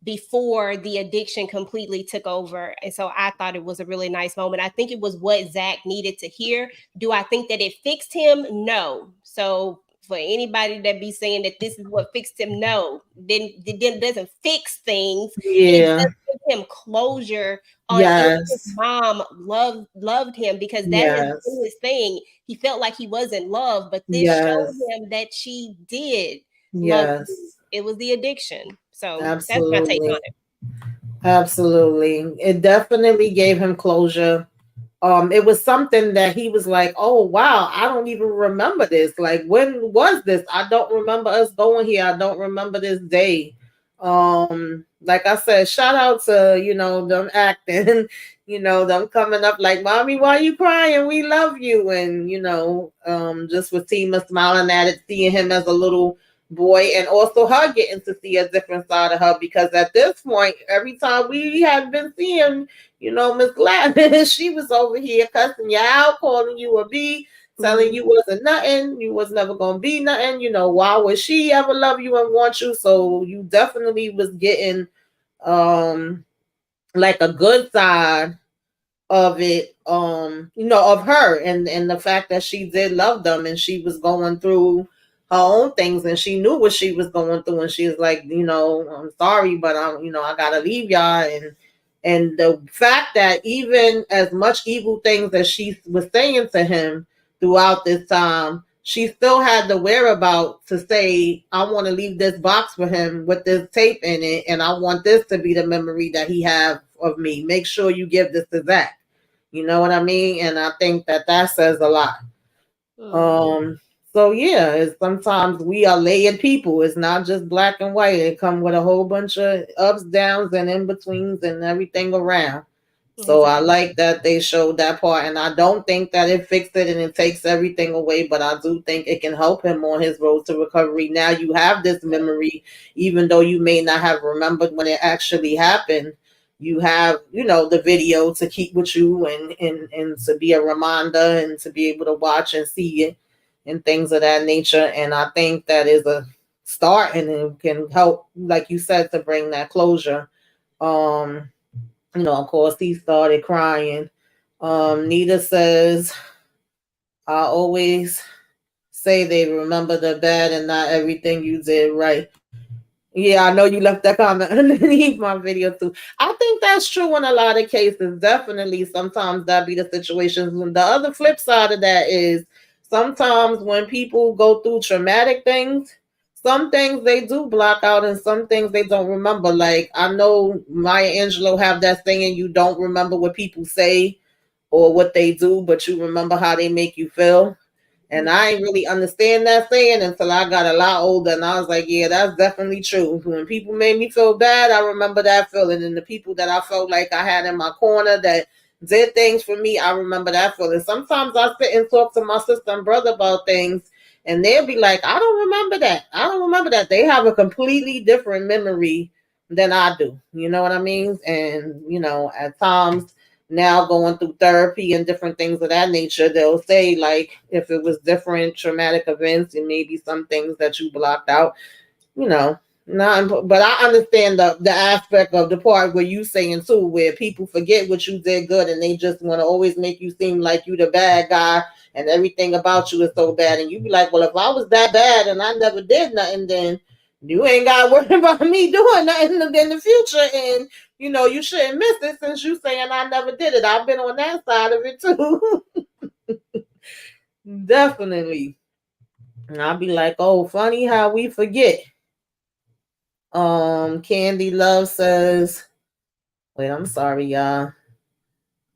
before the addiction completely took over. And so I thought it was a really nice moment. I think it was what Zach needed to hear. Do I think that it fixed him? No. So for anybody that be saying that this is what fixed him, no, then it doesn't fix things. It Yeah. does give him closure on if his Yes. mom loved him, because that has been Yes. his thing. He felt like he wasn't loved, but this showed Yes. him that she did love him. Yes. It was the addiction. So that's my take on Absolutely. it. Absolutely. It definitely gave him closure. It was something that he was like, oh wow, I don't even remember this. Like, when was this? I don't remember us going here. I don't remember this day. Like I said, shout out to, them acting, them coming up like, mommy, why you crying? We love you. And, just with Tima smiling at it, seeing him as a little boy, and also her getting to see a different side of her, because at this point, every time we had been seeing, Miss Gladys, she was over here cussing you out, calling you a B, telling Mhm. you wasn't nothing, you was never gonna be nothing. Why would she ever love you and want you? So you definitely was getting um like a good side of it, of her, and the fact that she did love them, and she was going through her own things, and she knew what she was going through, and she was like, I'm sorry, but I gotta leave y'all. And the fact that even as much evil things that she was saying to him throughout this time, she still had the whereabout to say, I want to leave this box for him with this tape in it, and I want this to be the memory that he have of me. Make sure you give this to Zach. You know what I mean? And I think that that says a lot. Mhm. Um, so yeah, it's, sometimes we are layered people. It's not just black and white. It come with a whole bunch of ups, downs, and in betweens, and everything around. So I Exactly. like that they showed that part, and I don't think that it fixed it and it takes everything away, but I do think it can help him on his road to recovery. Now you have this memory, even though you may not have remembered when it actually happened. you have, the video to keep with you, and to be a reminder, and to be able to watch and see it, and things of that nature. And I think that is a start, and it can help, like you said, to bring that closure. um of course, he started crying. Nita says, I always say they remember the bad and not everything you did right. Yeah, I know you left that comment underneath my video too. I think that's true in a lot of cases. Definitely, sometimes that be the situations. When the other flip side of that is, sometimes when people go through traumatic things, some things they do block out, and some things they don't remember. Like, I know Maya Angelou have that saying, you don't remember what people say or what they do, but you remember how they make you feel. And I ain't really understand that saying until I got a lot older, and I was like, yeah, that's definitely true. When people made me feel bad, I remember that feeling. And the people that I felt like I had in my corner that did things for me, I remember that feeling. Sometimes I sit and talk to my sister and brother about things, and they'll be like, I don't remember that. I don't remember that. They have a completely different memory than I do. You know what I mean? And, at times, now going through therapy and different things of that nature, they'll say, like, if it was different traumatic events and maybe some things that you blocked out, you know, not. But I understand the aspect of the part where you saying too, where people forget what you did good, and they just want to always make you seem like you the bad guy, and everything about you is so bad, and you be like, well, if I was that bad and I never did nothing, then you ain't got to worry about me doing nothing in the future. And you shouldn't miss it, since you saying I never did it. I've been on that side of it too. Definitely. And I'll be like, oh, funny how we forget. Candy Love says, wait, I'm sorry, y'all.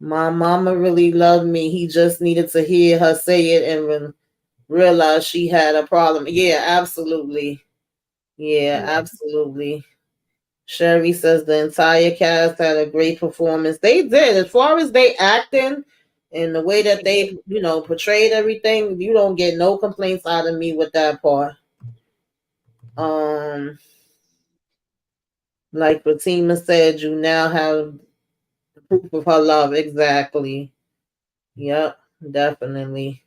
My mama really loved me. He just needed to hear her say it and realize she had a problem. Yeah, absolutely. Yeah, absolutely. Sherry says the entire cast had a great performance. They did. As far as they acting and the way that they, portrayed everything, you don't get no complaints out of me with that part. Um, like Fatima said, you now have proof of her love. Exactly. Yep, definitely.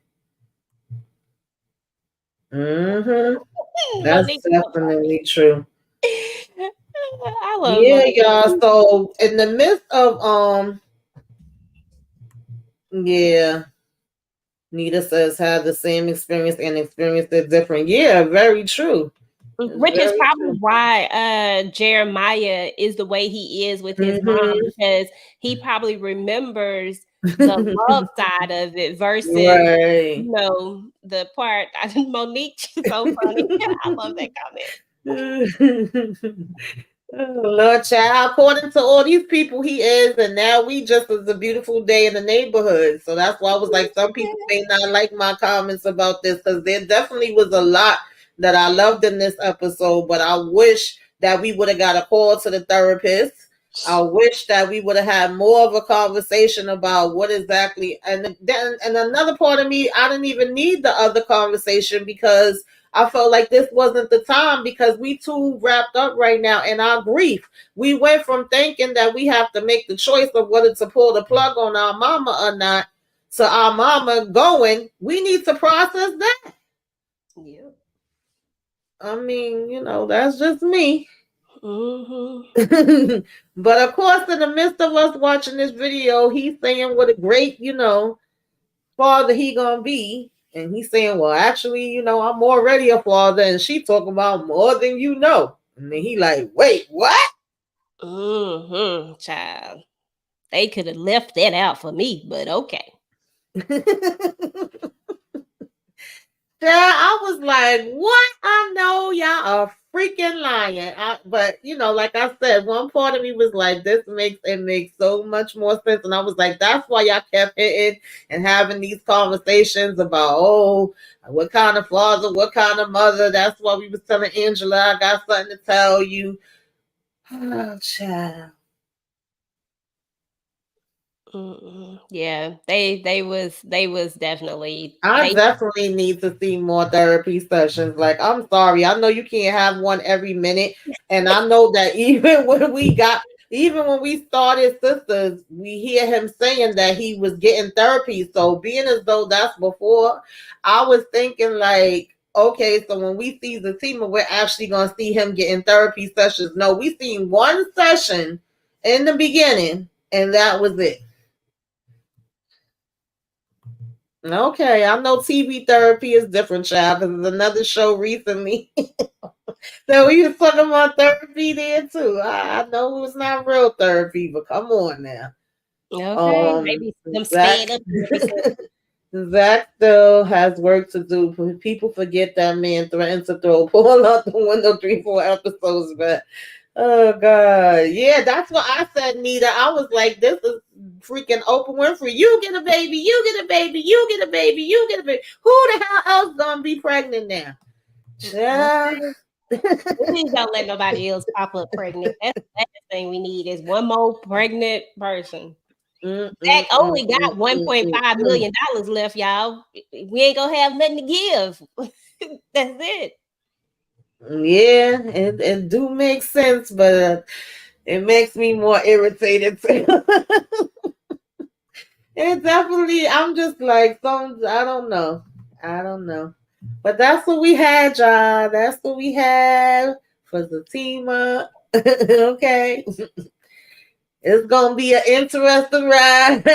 That's Monique, definitely true. I love Yeah, Monique. y'all. So in the midst of yeah, Nita says had the same experience and experienced it different. Yeah, very true. It's Which is very probably true. why Jeremiah is the way he is with his mom, because he probably remembers the love side of it versus, Right. the part. Monique, she's so funny. I love that comment. Lord child, according to all these people, he is, and now we just was a beautiful day in the neighborhood. So that's why I was like, some people may not like my comments about this, because there definitely was a lot that I loved in this episode, but I wish that we would have got a call to the therapist. I wish that we would have had more of a conversation about what exactly, and then, and another part of me, I didn't even need the other conversation, because I felt like this wasn't the time, because we too wrapped up right now in our grief. We went from thinking that we have to make the choice of whether to pull the plug on our mama or not, to our mama going, we need to process that. Yeah. I mean, that's just me. Mm-hmm. But of course, in the midst of us watching this video, he's saying what a great, father he gonna be. And he's saying, well, actually, I'm already a father. And she talking about more than you know. And then he like, wait, what? Mm-hmm. Child. They could have left that out for me, but okay. Yeah, I was like, what? I know y'all are freaking lying. But like I said, one part of me was like, this makes so much more sense. And I was like, that's why y'all kept hitting and having these conversations about, oh, what kind of father, what kind of mother. That's why we was telling Angela, I got something to tell you. Oh, child. Yeah, they was definitely I they. definitely need to see more therapy sessions. Like, I'm sorry, I know you can't have one every minute, and I know that even when we got, even when we started Sisters, we hear him saying that he was getting therapy. So being as though that's before, I was thinking like, okay, so when we see Zatima, we're actually gonna see him getting therapy sessions. No, we seen one session in the beginning, and that was it. Okay, I know TV therapy is different, child, because there's another show recently. So we was talking about therapy there too. I know it's not real therapy, but come on now. Okay, Um, maybe some Zach, sped up therapy. Zach still has work to do. People forget that man threatened to throw Paul out the window 3, 4 episodes back. Oh God, yeah, that's what I said, Nita. I was like, this is freaking Oprah Winfrey. You get a baby, you get a baby, you get a baby, you get a baby. Who the hell else gonna be pregnant now? Yeah. Okay. Please don't let nobody else pop up pregnant. That's the last thing we need is one more pregnant person. Mm, Zach mm, mm, only got mm, mm, $1.5 mm. million left, y'all. We ain't gonna have nothing to give. That's it. Yeah, it do make sense, but it makes me more irritated too. It definitely, I'm just like, I don't know. I don't know. But that's what we had, y'all. That's what we had for Zatima. Okay. It's going to be an interesting ride.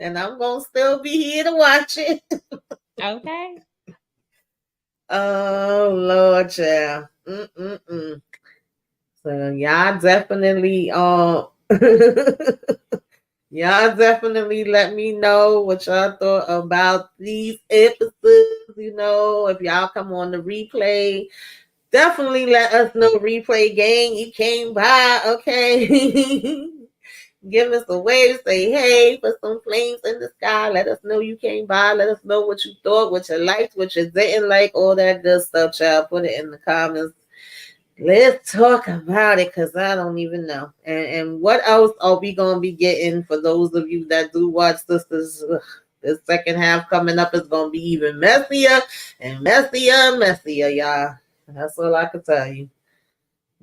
And I'm going to still be here to watch it. Okay. Oh, Lord, child. Mm-mm-mm. So, y'all definitely, y'all definitely let me know what y'all thought about these episodes. You know, if y'all come on the replay, definitely let us know. Replay gang, you came by, okay? Give us a wave, say hey, put some flames in the sky. Let us know you came by. Let us know what you thought, what you liked, what you didn't like, all that good stuff, child. Put it in the comments. Let's talk about it because I don't even know. And what else are we going to be getting for those of you that do watch Sisters? Ugh, the second half coming up is going to be even messier and messier and messier, y'all. That's all I can tell you.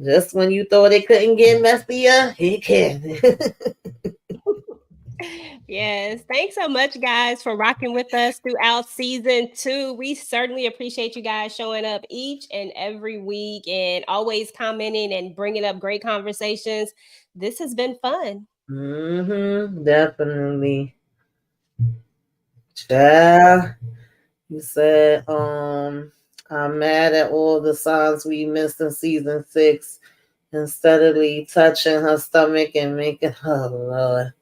Just when you thought it couldn't get messier, it can. Yes. Thanks so much, guys, for rocking with us throughout season 2. We certainly appreciate you guys showing up each and every week and always commenting and bringing up great conversations. This has been fun. Definitely. Child, you said, I'm mad at all the signs we missed in season 6 and steadily touching her stomach and making her, Lord.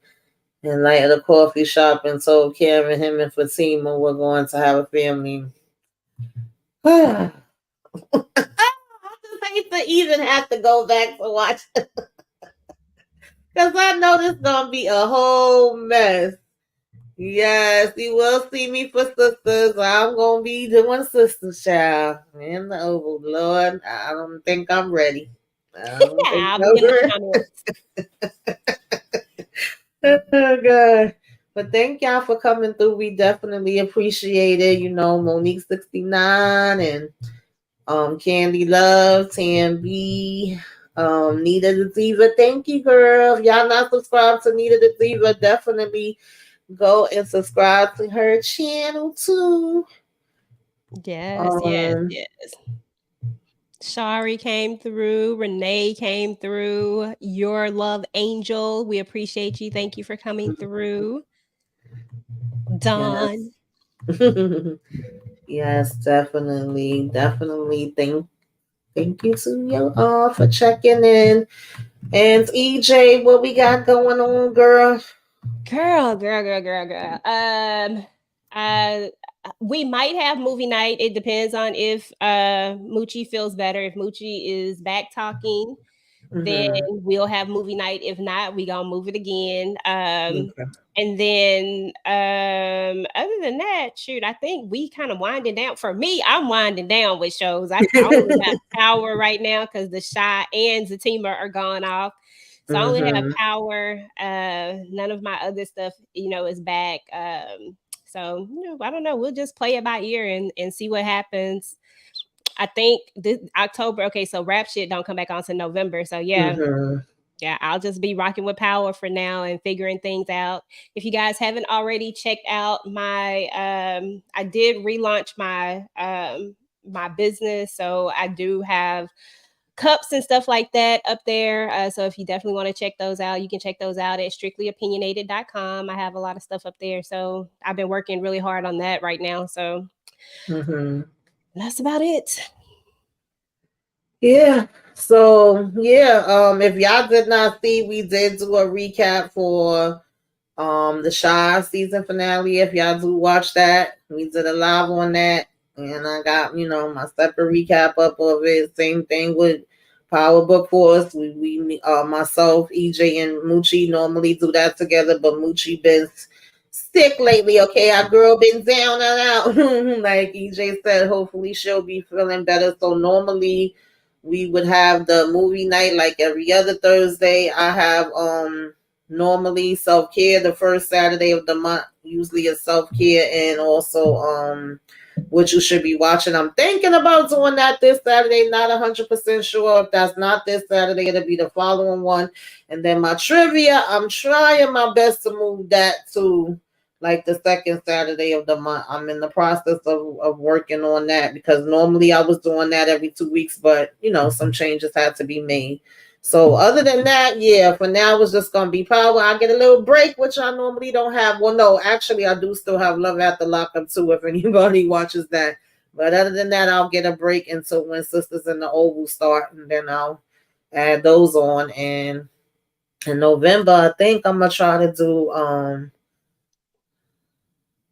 And like at a coffee shop and told Karen him and Fatima were going to have a family. I just hate to even have to go back to watch because I know this gonna be a whole mess. Yes, you will see me for Sisters. I'm gonna be doing Sisters, child. In the Oval, Lord, I don't think I'm ready. I don't think I'll be I'm in the ready. comments. Oh God. But thank y'all for coming through. We definitely appreciate it. You know, Monique 69 and Candy Love, Tam B, Nita the Diva. Thank you, girl. If y'all not subscribed to Nita the Diva, definitely go and subscribe to her channel too. Yes, yes, Um, yes. Shari came through. Renee came through. Your love angel. We appreciate you. Thank you for coming through. yes. Dawn. Yes, definitely. Definitely. Thank you to you all for checking in. And EJ, what we got going on, girl? Girl. Uh, we might have movie night. It depends on if Moochie feels better. If Moochie is back talking, then Mm-hmm. we'll have movie night. If not, we gonna move it again. Okay. And then other than that, shoot, I think we kind of winding down. For me, I'm winding down with shows. I only have Power right now because the Shy and Zatima are gone off. So I only have Mm-hmm. Power. None of my other stuff, is back. So I don't know. We'll just play it by ear and see what happens. I think this October. Okay, so rap shit don't come back on to November. So yeah, Mm-hmm. Yeah, I'll just be rocking with Power for now and figuring things out. If you guys haven't already checked out my I did relaunch my business, so I do have cups and stuff like that up there. So if you definitely want to check those out, you can check those out at strictlyopinionated.com. I have a lot of stuff up there. So I've been working really hard on that right now. So that's about it. Yeah. So yeah, if y'all did not see, we did do a recap for the Shy season finale. If y'all do watch that, we did a live on that. And I got, my separate recap up of it. Same thing with Power Book Force. We myself, EJ, and Moochie normally do that together, but Moochie been sick lately. Okay, our girl been down and out. Like EJ said, hopefully she'll be feeling better. So normally we would have the movie night like every other Thursday. I have normally self-care the first Saturday of the month, usually a self-care, and also what you should be watching. I'm thinking about doing that this Saturday, not 100% sure. If that's not this Saturday, it'll be the following one. And then my trivia, I'm trying my best to move that to like the second Saturday of the month. I'm in the process of working on that because normally I was doing that every 2 weeks, but some changes had to be made. So other than that, yeah, for now it's just gonna be Power. I get a little break, which I normally don't have. Well, no, actually I do still have Love After Lockup too, if anybody watches that. But other than that, I'll get a break until when Sisters in the Oval start, and then I'll add those on. And in November, I think I'm gonna try to do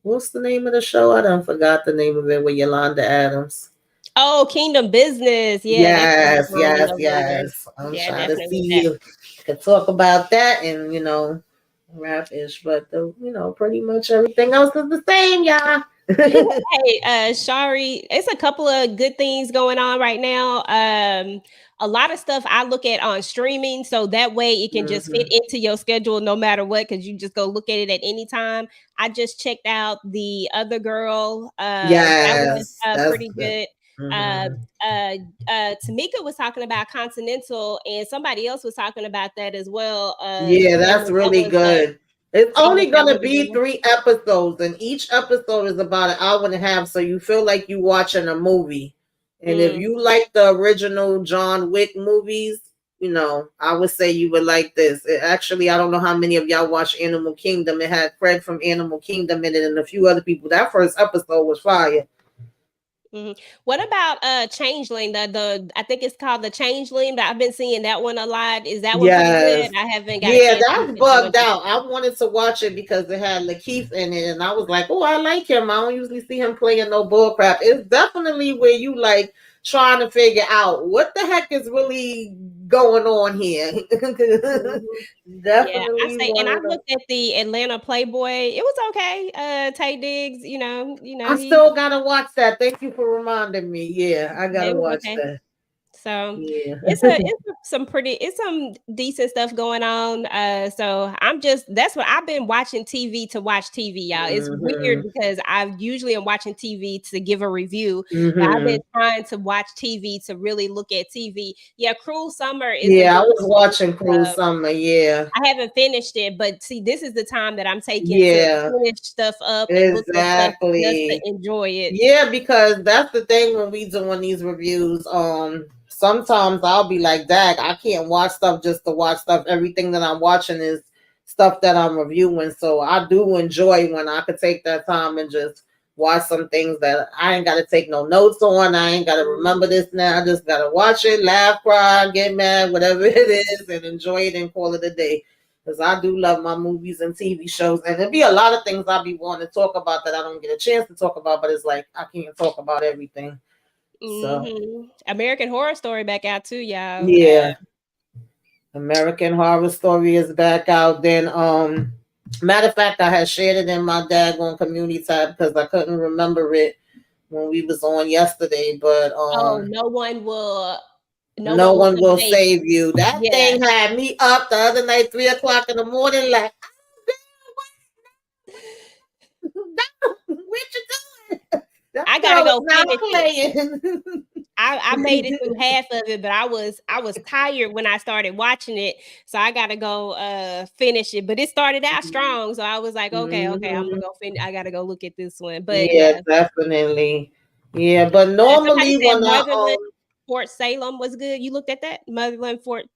what's the name of the show? I done forgot the name of it with Yolanda Adams. Oh, Kingdom Business. Yeah, that's coming Yes, on in yes, November. yes. I'm Yeah, trying to definitely with see that. if we could talk about that and rap ish, but pretty much everything else is the same, y'all. Hey, Shari, it's a couple of good things going on right now. A lot of stuff I look at on streaming, so that way it can just fit Mhm. into your schedule no matter what, because you just go look at it at any time. I just checked out The Other Girl. That was Yes, that's pretty good. good. Uh, Mhm. Tamika was talking about Continental, and somebody else was talking about that as well. Yeah, That that's was really good. It's seeing only if that was gonna a good be one. 3 episodes, and each episode is about an hour and a half, so you feel like you watching a movie. And if Mm. you like the original John Wick movies, I would say you would like this. Actually, I don't know how many of y'all watch Animal Kingdom. It had Fred from Animal Kingdom in it and a few other people. That first episode was fire. Mhm. What about Changeling? The I think it's called the Changeling, but I've been seeing that one a lot. Is that one pretty Yes. good? I haven't got a Yeah, chance to look that's at that one bugged yet. out. I wanted to watch it because it had Lakeith in it, and I was like, "Oh, I like him. I don't usually see him playing no bull crap." It's definitely where you like trying to figure out what the heck is really going on here. Mhm. Yeah, I Definitely say, and one I of them. looked at the Atlanta Playboy. It was okay. Tay Diggs, I still gotta watch that. Thank you for reminding me. Yeah, I yeah, gotta it was watch okay. that. So Yeah. it's some decent stuff going on. So I'm just that's what I've been watching TV to watch TV, y'all. It's weird Hmm. because I usually am watching TV to give a review, but I've been Hmm. trying to watch TV to really look at TV. Yeah, Cruel Summer is a Yeah, I good was one. watching Cruel Summer. Yeah. I haven't finished it, but see, this is the time that I'm taking to Yeah. finish stuff up and look at stuff just to Exactly. enjoy it. Yeah, because that's the thing when we doing these reviews. Sometimes I'll be like, "Dag, I can't watch stuff just to watch stuff. Everything that I'm watching is stuff that I'm reviewing." So I do enjoy when I could take that time and just watch some things that I ain't got to take no notes on. I ain't got to remember this now. I just got to watch it, laugh, cry, get mad, whatever it is, and enjoy it and call it a day. Because I do love my movies and TV shows, and there'd be a lot of things I'll be wanting to talk about that I don't get a chance to talk about. But it's like I can't talk about everything. So American Horror Story back out too, y'all. yeah, American Horror Story is back out. Then matter of fact, I had shared it in my daggone community tab because I couldn't remember it when we was on yesterday. But Oh, no no one will one come will save save you. you. That Yeah. thing had me up the other night, 3 o'clock in the morning, like, what you doing? That I gotta girl is go not finish it. playing. I made it through half of it, but I was tired when I started watching it, so I gotta go finish it. But it started out strong, so I was like, okay, I'm gonna go finish. I gotta go look at this one. But Yeah, yeah, definitely. Yeah, but somebody normally said when I Motherland Fort Salem was good. You looked at that Motherland Fort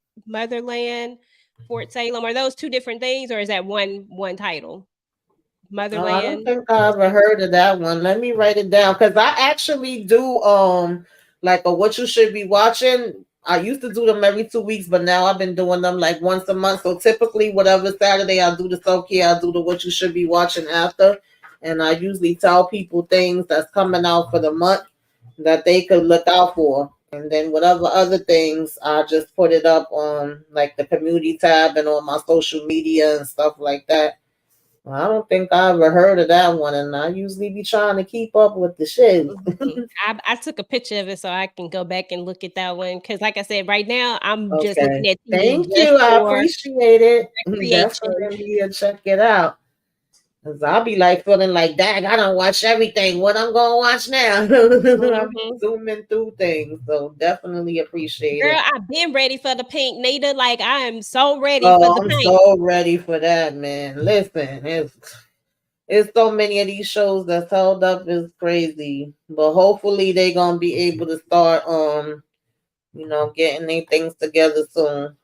Salem. Are those two different things, or is that one title? oh, I don't Motherland think I Fort ever Salem. heard of that one. Let me write it down because I actually do like a what you should be watching. I used to do them every 2 weeks, but now I've been doing them like once a month. So typically, whatever Saturday I do the self care, I do the what you should be watching after, and I usually tell people things that's coming out for the month that they could look out for. And then whatever other things, I just put it up on like the community tab and on my social media and stuff like that. I don't think I ever heard of that one, and I usually be trying to keep up with the shit. Mhm. I took a picture of it so I can go back and look at that one because, like I said, right now I'm just looking Okay, at TV thank just you. I for appreciate it. recreation. Definitely check it out. Cause I'll be like feeling like, dang, I don't watch everything. What I'm gonna watch now? I'll be Mhm. zooming through things, so definitely appreciate Girl, it. I've been ready for the pink, Nita. Like I am so ready for Oh, the I'm pink. so ready for that, man. Listen, it's so many of these shows that's held up is crazy. But hopefully they gonna be able to start getting their things together soon.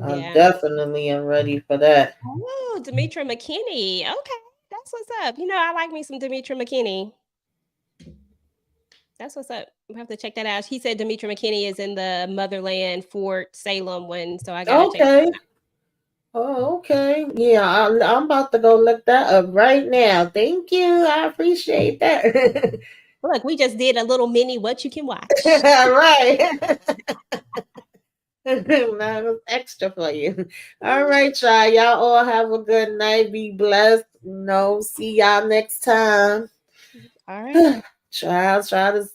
I Yeah. definitely am ready for that. Oh, Demetra McKinney. Okay, that's what's up. I like me some Demetra McKinney. That's what's up. We have to check that out. He said Demetra McKinney is in the Motherland Fort Salem one, so I gotta check Okay. Oh, okay. Yeah, I'm about to go look that up right now. Thank you. I appreciate that. Look, we just did a little mini what you can watch. All right. That was extra for you. All right, y'all. Y'all all have a good night. Be blessed. See y'all next time. All right. Try to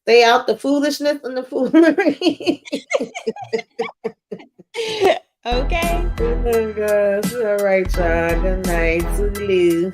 stay out the foolishness and the foolery. Okay. Oh gosh. All right, y'all. Good night. Toodaloo.